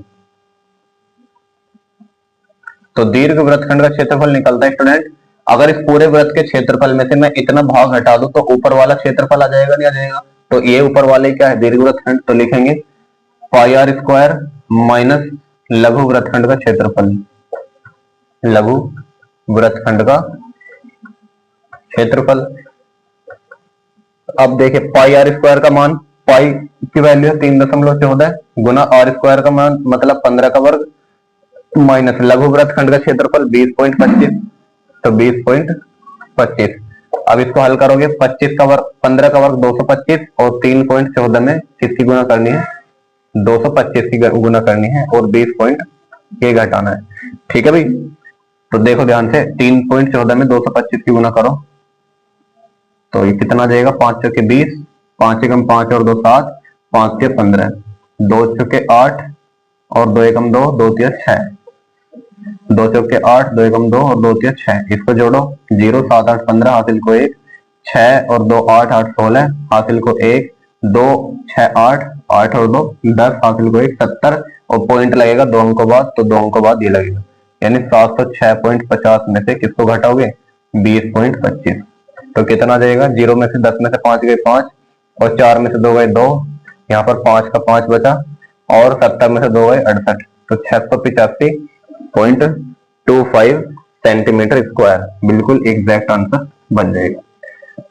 तो दीर्घ वृत्तखंड का क्षेत्रफल निकलता है स्टूडेंट, अगर इस पूरे वृत्त के क्षेत्रफल में से मैं इतना भाग हटा दूं तो ऊपर वाला क्षेत्रफल आ जाएगा, नहीं आ जाएगा, तो ये ऊपर वाले क्या है दीर्घ वृत्तखंड, तो लिखेंगे पाई आर स्क्वायर माइनस लघु वृत्तखंड का क्षेत्रफल, लघु वृत्तखंड का क्षेत्रफल। अब देखिए पाई आर स्क्वायर का मान, पाई की वैल्यू है 3.14 गुना आर स्क्वायर का मान मतलब 15 का वर्ग माइनस लघु वृत्तखंड का क्षेत्रफल 20.25, तो 20.25। अब इसको हल करोगे, 25 का वर्ग 15 का वर्ग 225 और 3.14 में किसकी गुना करनी है 225 की गुना करनी है और 20 पॉइंट ये घटाना है, ठीक है भाई। तो देखो ध्यान से 3.14 में 225 की गुना करो तो ये कितना जाएगा 5 चौके 20, 5 एकम 5 और 2 7, 5 के 15, 2 चौके 8 और 2 एकम 2, 2 3 6, 2 चौके 8, 2 एकम 2 और 2 3 6, इसको जोड़ो 0 7 8 15 हासिल को 1, 6 और 2 8 8 16 हासिल को 1, 2 6 8 8 और 2 10 हासिल को 1 70 और पॉइंट लगेगा 2 अंकों बाद, तो 2 अंकों बाद ये लगेगा, यानी 706.50 में से किसको घटाओगे 20.25, तो कितना जाएगा 0 में से 10 में से 5 गए 5 और 4 में से 2 गए 2, यहाँ पर 5 का 5 बचा और 70 में से 2 गए 68, तो 685.25 सेंटीमीटर स्क्वायर बिल्कुल एग्जैक्ट आंसर बन जाएगा।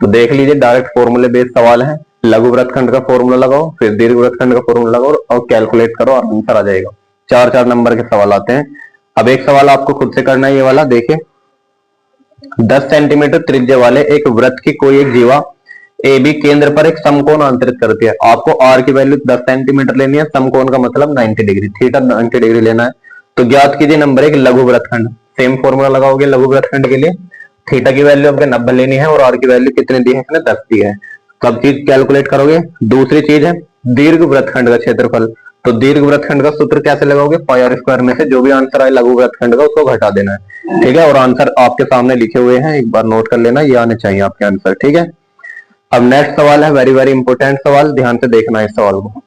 तो देख लीजिए डायरेक्ट फॉर्मूले बेस्ड सवाल है, लघु वृत्तखंड का फॉर्मूला लगाओ, फिर दीर्घ वृत्तखंड का फॉर्मूला लगाओ और कैलकुलेट करो और आंसर आ जाएगा। 4 4 नंबर के सवाल आते हैं। अब एक सवाल आपको खुद से करना है, ये वाला देखिए, 10 सेंटीमीटर त्रिज्या वाले एक वृत्त की कोई एक जीवा ए बी केंद्र पर एक समकोण अंतरित करती है। आपको आर की वैल्यू 10 सेंटीमीटर लेनी है, समकोण का मतलब 90 डिग्री, थीटा 90 डिग्री लेना है। तो ज्ञात कीजिए नंबर एक लघु वृत्तखंड। सेम फॉर्मूला लगाओगे लघु वृत्तखंड के लिए, थीटा की वैल्यू आपको 90 लेनी है और आर की वैल्यू कितनी दी है, इसने 10 दी है। सब चीज कैलकुलेट करोगे। दूसरी चीज है दीर्घ वृत्तखंड का क्षेत्रफल। तो दीर्घ वृत्तखंड का सूत्र कैसे लगाओगे, पाई आर स्क्वायर में से जो भी आंसर आए लघु वृत्तखंड का उसको घटा देना है, ठीक है। और आंसर आपके सामने लिखे हुए हैं, एक बार नोट कर लेना, ये आने चाहिए आपके आंसर, ठीक है। अब नेक्स्ट सवाल है वेरी वेरी इंपॉर्टेंट सवाल, ध्यान से देखना है इस सवाल को।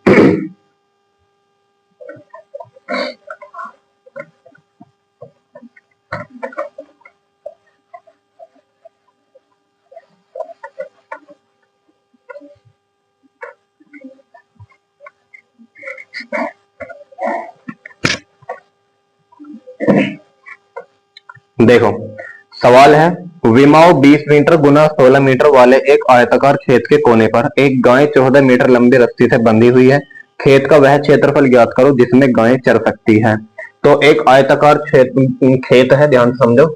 देखो सवाल है, विमाओ 20 मीटर गुना 16 मीटर वाले एक आयताकार खेत के कोने पर एक गाय 14 मीटर लंबी रस्सी से बंधी हुई है। खेत का वह क्षेत्रफल ज्ञात करो जिसमें गाय चर सकती है। तो एक आयताकार खेत है, ध्यान से समझो,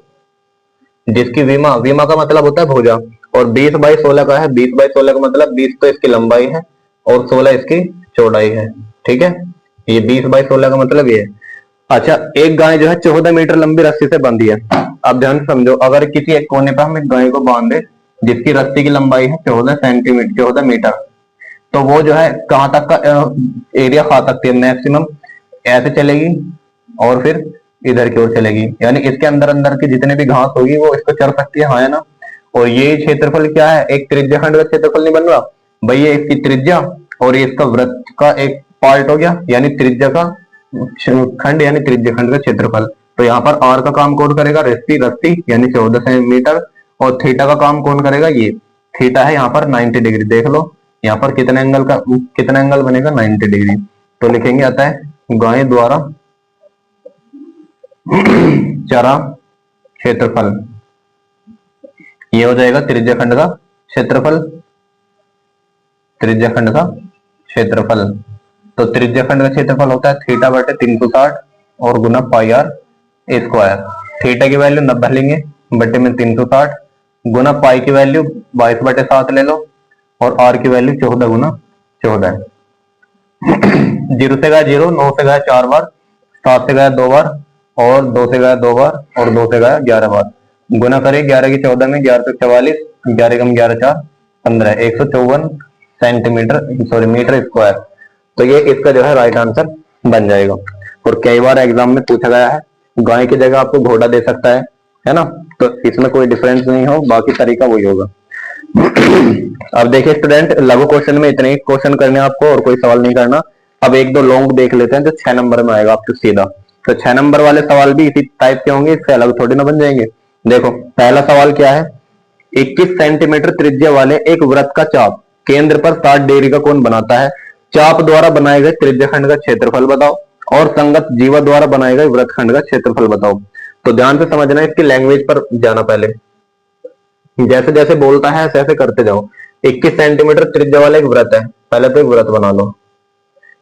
जिसकी विमा, विमा का मतलब होता है भुजा, और 20 बाई 16 का है। 20 बाई 16 का मतलब 20 तो इसकी लंबाई है और 16 इसकी चौड़ाई है, ठीक है। ये 20 बाई 16 का मतलब ये है। अच्छा, एक गाय जो है 14 मीटर लंबी रस्सी से बंधी है। अब ध्यान से समझो, अगर किसी एक कोने पर हम एक गाय को बांध दे जिसकी रस्सी की लंबाई है 14 सेंटीमीटर 14 मीटर, तो वो जो है कहां तक का एरिया खा सकती है, मैक्सिमम ऐसे चलेगी और फिर इधर की ओर चलेगी, यानी इसके अंदर अंदर की जितने भी घास होगी वो इसको चर सकती है, हाँ है ना। और ये क्षेत्रफल क्या है, एक त्रिज्या खंड का क्षेत्रफल नहीं बन रहा भाई, ये इसकी त्रिज्या और ये इसका वृत्त का एक पार्ट हो गया, यानी त्रिज्या का खंड यानी त्रिज्या खंड का क्षेत्रफल। तो यहाँ पर आर का काम कौन करेगा, रस्सी रस्सी यानी 14 सेंटीमीटर, और थीटा का काम कौन करेगा, ये थीटा है यहाँ पर 90 डिग्री। देख लो यहाँ पर कितने एंगल बनेगा, 90 डिग्री। तो लिखेंगे आता है गाय द्वारा चरा क्षेत्रफल, ये हो जाएगा त्रिज्या खंड का क्षेत्रफल, त्रिज्या खंड का क्षेत्रफल। तो त्रिज्या खंड का क्षेत्रफल होता है थीटा बटे 360 और गुना पाई आर स्क्वायर। थीटा की वैल्यू 90 लेंगे बटे में 360 गुना पाई की वैल्यू 22 बटे 7 ले लो और आर की वैल्यू 14 गुना 14 है। 0 से गया 0, 9 से गया 4 बार, 7 से गया 2 बार और 2 से गया 2 बार और 2 से गया 11 बार। गुना करें 11 की 14 में, 11 से 44, 11 कम 11 4 15, 154 सेंटीमीटर सॉरी मीटर स्क्वायर। तो ये इसका जो है राइट आंसर बन जाएगा। और कई बार एग्जाम में पूछा गया है, गाय की जगह आपको घोड़ा दे सकता है ना। तो इसमें कोई डिफरेंस नहीं हो, बाकी तरीका वही होगा। अब देखिए स्टूडेंट, लघु क्वेश्चन में इतने ही क्वेश्चन करने आपको और कोई सवाल नहीं करना। अब एक दो लॉन्ग देख लेते हैं जो 6 नंबर में आएगा आपको सीधा। तो 6 नंबर वाले सवाल भी इसी टाइप के होंगे, इससे अलग थोड़ी ना बन जाएंगे। देखो पहला सवाल क्या है, 21 सेंटीमीटर त्रिज्या वाले एक वृत्त का चाप केंद्र पर 60 डिग्री का कोण बनाता है। चाप द्वारा बनाए गए त्रिज्याखंड का क्षेत्रफल बताओ और संगत जीवा द्वारा बनाए गए वृत्तखंड का क्षेत्रफल बताओ। तो ध्यान से समझना, इसकी लैंग्वेज पर जाना, पहले जैसे जैसे बोलता है ऐसे ऐसे करते जाओ। 21 सेंटीमीटर त्रिज्या वाला एक वृत्त है, पहले तो एक वृत्त बना लो।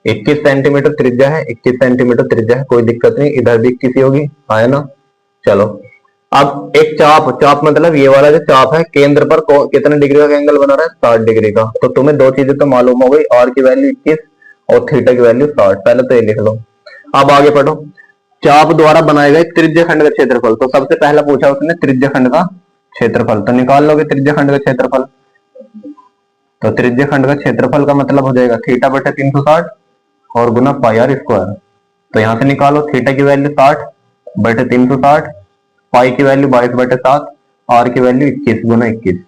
21 सेंटीमीटर त्रिज्या है, 21 सेंटीमीटर त्रिज्या है, कोई दिक्कत नहीं, इधर भी 21 होगी, है ना। चलो अब एक चाप, चाप मतलब ये वाला जो चाप है केंद्र पर कितने डिग्री का एंगल बना रहा है, 60 डिग्री का। तो तुम्हें दो चीजें तो मालूम हो गई, आर की वैल्यू 21 और थीटा की वैल्यू 60, पहले तो ये लिख लो। अब आगे पढ़ो, चाप द्वारा बनाए गए त्रिज्याखंड का क्षेत्रफल। तो सबसे पहला पूछा उसने त्रिज्याखंड का क्षेत्रफल, तो निकाल लोगे त्रिज्याखंड का क्षेत्रफल। तो त्रिज्याखंड का क्षेत्रफल का मतलब हो जाएगा थीटा बटे 360 और गुना पाई आर स्क्वायर। तो यहां से निकालो, थीटा की वैल्यू 60 बटे 360, पाई की वैल्यू 22 बटे 7, आर की वैल्यू 21 गुना 21।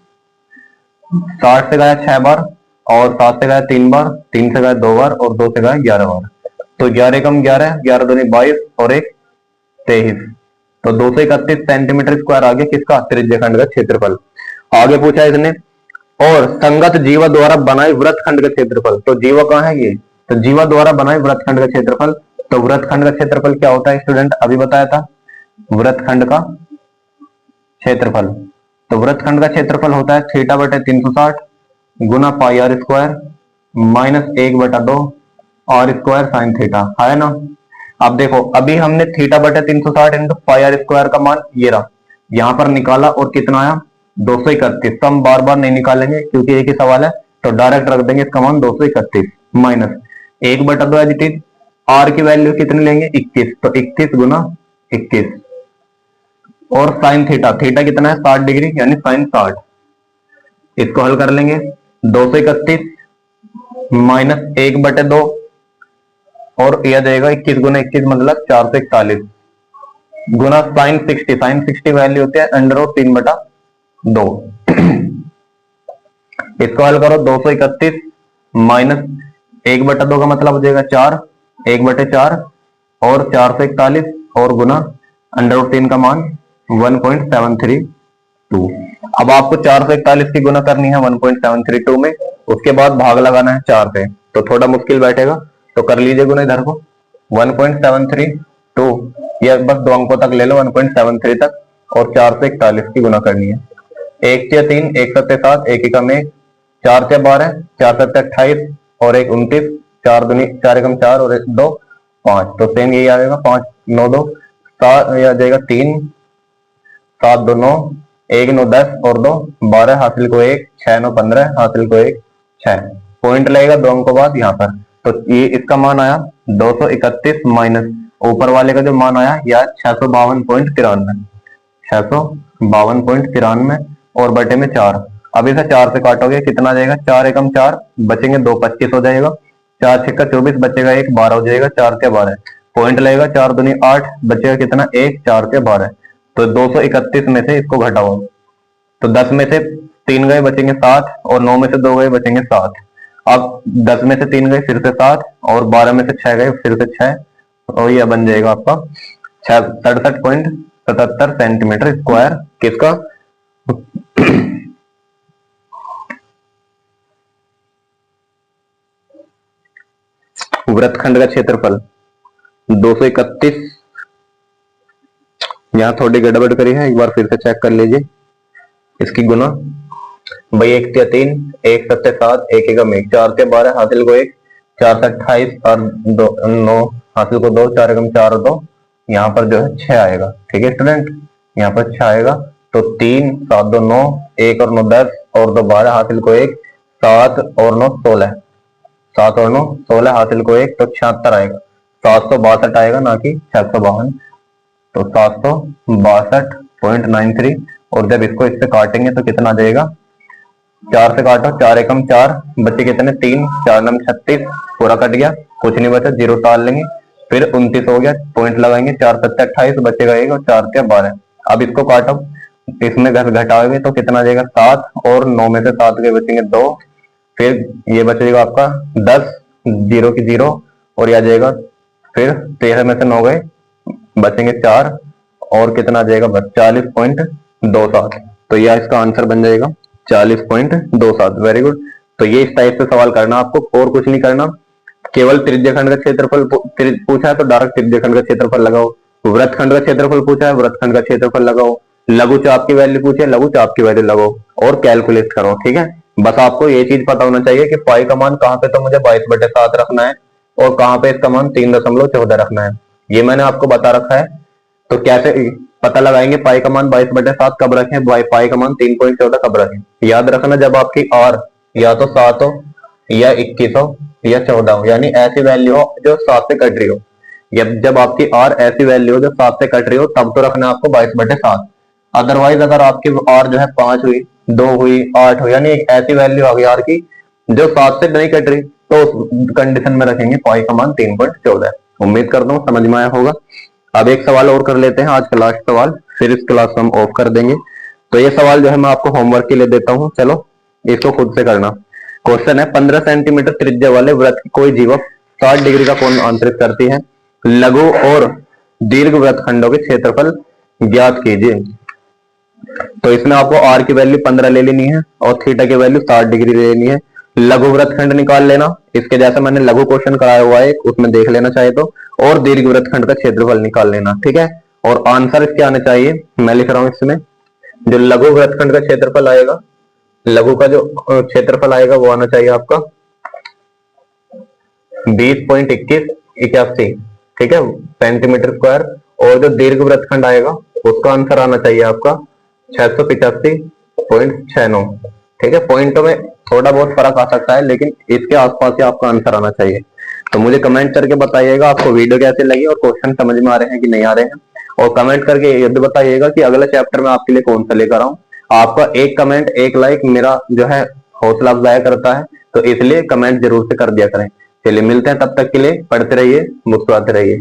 60 से गया 6 बार और 7 से गया 3 बार, 3 से गया 2 बार और 2 से गया 11 बार। तो 11 कम 11, 11 दूनी 22 और 1 23। तो 231 सेंटीमीटर स्क्वायर आ गया किसका, त्रिज्याखंड का क्षेत्रफल। आगे पूछा इसने, और संगत जीवा द्वारा बनाए वृत्तखंड का क्षेत्रफल। तो जीवा कहाँ है ये, तो जीवा द्वारा बनाए वृत्तखंड का क्षेत्रफल। तो वृत्तखंड का क्षेत्रफल क्या होता है स्टूडेंट, अभी बताया था, वृत्तखंड का क्षेत्रफल। तो वृत्तखंड का क्षेत्रफल होता है थीटा बटे 360 गुना पाई आर स्क्वायर माइनस 1 बटा 2 आर स्क्वायर साइन थीटा, है ना। अब देखो, अभी हमने थीटा बटे 360 इंटू पाई आर स्क्वायर का मान ये रहा, यहां पर निकाला और कितना आया 231। तो हम बार बार नहीं निकालेंगे क्योंकि एक ही सवाल है, तो डायरेक्ट रख देंगे इसका मान 231 minus 1/2 as it is. R की वैल्यू कितनी लेंगे 21, तो 21 गुना 21 और साइन थीटा, थीटा कितना है 60 डिग्री यानी साइन 60। इसको हल कर लेंगे 231 माइनस 1/2 और यह जाएगा 21 गुना 21 मतलब 441 गुना साइन 60, साइन 60 वैल्यू होती है √3/2। इसको हल करो 231 माइनस 1/2 का मतलब हो जाएगा 4, 1/4 और 441 और गुना √3 का मान 1.732। अब आपको 441 की गुना करनी है 1.732 में, उसके बाद भाग लगाना है 4 से, तो थोड़ा मुश्किल बैठेगा, तो कर लीजिए गुना इधर को 1.732 या बस 2 अंकों तक ले लो 1.73 तक और 4 से 41 की गुना करनी है। 1 से 3, 1 7 7, 1 एकम 1, 4 से 12, 4 7 28 और 1 29, 4 दूनी 4 एकम 4 और 2 5, तो सेम यही आएगा 5 9 2 7 आ जाएगा 3 7 2 9 1 9 10 और 2 12 हासिल को 1 6 9 15 हासिल को 1 6 पॉइंट लगेगा 2 अंकों बाद यहाँ पर। तो ये इसका मान आया 231 माइनस ऊपर वाले का जो मान आया या 652.93, 652.93 और बटे में 4। अब इसे 4 से काटोगे कितना जाएगा 4 एकम 4 बचेंगे 2 25 हो जाएगा, 4 6 24 बचेगा 1 12 हो जाएगा, 4 से 12 पॉइंट लगेगा 4 दूनी 8 बचेगा कितना 1 4 से 12। तो 231 में से इसको घटाओ तो 10 में से 3 गए बचेंगे 7 और 9 में से 2 गए बचेंगे 7। अब 10 में से 3 गए फिर से 7 और 12 में से 6 गए फिर से 6 और यह बन जाएगा आपका 67.77 सेंटीमीटर स्क्वायर किसका वृत्तखंड का क्षेत्रफल। 231 यहां थोड़ी गड़बड़ करी है, एक बार फिर से चेक कर लीजिए इसकी गुना भाई 1 से 3 1 7 7 1 एकम 1 4 से 12 हासिल को 1 4 से 28 और 2 9 हासिल को 2 4 एकम 4 और 2 यहाँ पर जो है 6 आएगा। ठीक है स्टूडेंट, यहाँ पर 6 आएगा तो 3 7 2 9 1 और 9 10 और 2 12 हासिल को 1 7 और 9 16 7 और 9 16 हासिल को 1 तो 76 आएगा, 762 आएगा ना कि 652, तो 762.93 और जब इसको इससे काटेंगे तो कितना आ जाएगा 4 से काटो 4 एकम 4 बच्चे कितने 3 4 नम 36 पूरा कट गया कुछ नहीं बचा 0 टाल लेंगे फिर 29 हो गया पॉइंट लगाएंगे 4 7 28 बचेगा 1 और 4 से 12। अब इसको काटो इसमें घटाओगे तो कितना जाएगा 7 और 9 में से 7 के बचेंगे 2 फिर ये बचेगा आपका 10 0 की 0 और यह जाएगा फिर 13 में से 9 गए बचेंगे 4 और कितना आ जाएगा बस 40.27। तो यह इसका आंसर बन जाएगा 40.27। Very good. तो ये इस टाइप से सवाल करना आपको और कुछ नहीं करना, केवल त्रिज्यखंड का क्षेत्रफल पूछा है तो डायरेक्ट त्रिज्यखंड का क्षेत्रफल लगाओ, वृत्तखंड का क्षेत्रफल पूछा है वृत्तखंड का क्षेत्रफल लगाओ, लघु चाप की वैल्यू पूछे लघु चाप की वैल्यू लगाओ और कैलकुलेट करो। ठीक है, बस आपको ये चीज पता होना चाहिए कि पाई का मान कहाँ पे तो मुझे 22/7 रखना है और कहाँ पे इसका मान 3.14 रखना है, ये मैंने आपको बता रखा है। तो कैसे पता लगाएंगे पाई का मान 22/7 कब रखें, पाई का मान 3.14 कब रखें। याद रखना जब आपकी आर या तो 7 हो या 21 हो या 14 हो, यानी ऐसी वैल्यू हो जो 7 से कट रही हो, जब आपकी आर ऐसी वैल्यू हो जो 7 से कट रही हो तब तो रखना आपको 22/7। अदरवाइज अगर आपकी आर जो है 5 हुई 2 हुई 8 हो यानी एक ऐसी वैल्यू आ गई आर की जो 7 से नहीं कट रही तो उस कंडीशन में रखेंगे पाई का मान 3.14। उम्मीद करता हूँ समझ में आया होगा। अब एक सवाल और कर लेते हैं, आज का लास्ट सवाल, फिर इस क्लास को हम ऑफ कर देंगे। तो ये सवाल जो है मैं आपको होमवर्क के लिए देता हूँ, चलो इसको खुद से करना। क्वेश्चन है 15 सेंटीमीटर त्रिज्या वाले वृत्त की कोई जीवा 60 डिग्री का कोण अंतरित करती है, लघु और दीर्घ वृत्तखंडों के क्षेत्रफल ज्ञात कीजिए। तो इसमें आपको आर की वैल्यू 15 ले लेनी है और थीटा की वैल्यू 60 डिग्री ले लेनी है। लघु वृत्तखंड निकाल लेना, इसके जैसा मैंने लघु क्वेश्चन कराया हुआ है उसमें देख लेना चाहे तो, और दीर्घ वृत्तखंड का क्षेत्रफल निकाल लेना। ठीक है, और आंसर इसके आने चाहिए, मैं लिख रहा हूं इसमें जो लघु वृत्तखंड का क्षेत्रफल आएगा, लघु का जो क्षेत्रफल आएगा वो आना चाहिए आपका 20.2181, ठीक है सेंटीमीटर स्क्वायर, और जो दीर्घ वृत्तखंड आएगा उसका आंसर आना चाहिए आपका 685.69। ठीक है, पॉइंटों में थोड़ा बहुत फर्क आ सकता है, लेकिन इसके आसपास ही आपका आंसर आना चाहिए। तो मुझे कमेंट करके बताइएगा आपको वीडियो कैसे लगी और क्वेश्चन समझ में आ रहे हैं कि नहीं आ रहे हैं। और कमेंट करके ये भी बताइएगा कि अगला चैप्टर में आपके लिए कौन सा लेकर आऊं। आपका एक कमेंट, एक लाइक मेरा जो है हौसला अफजाई करता है, तो इसलिए कमेंट जरूर से कर दिया करें। चलिए मिलते हैं, तब तक के लिए पढ़ते रहिए, मुस्कुराते रहिए।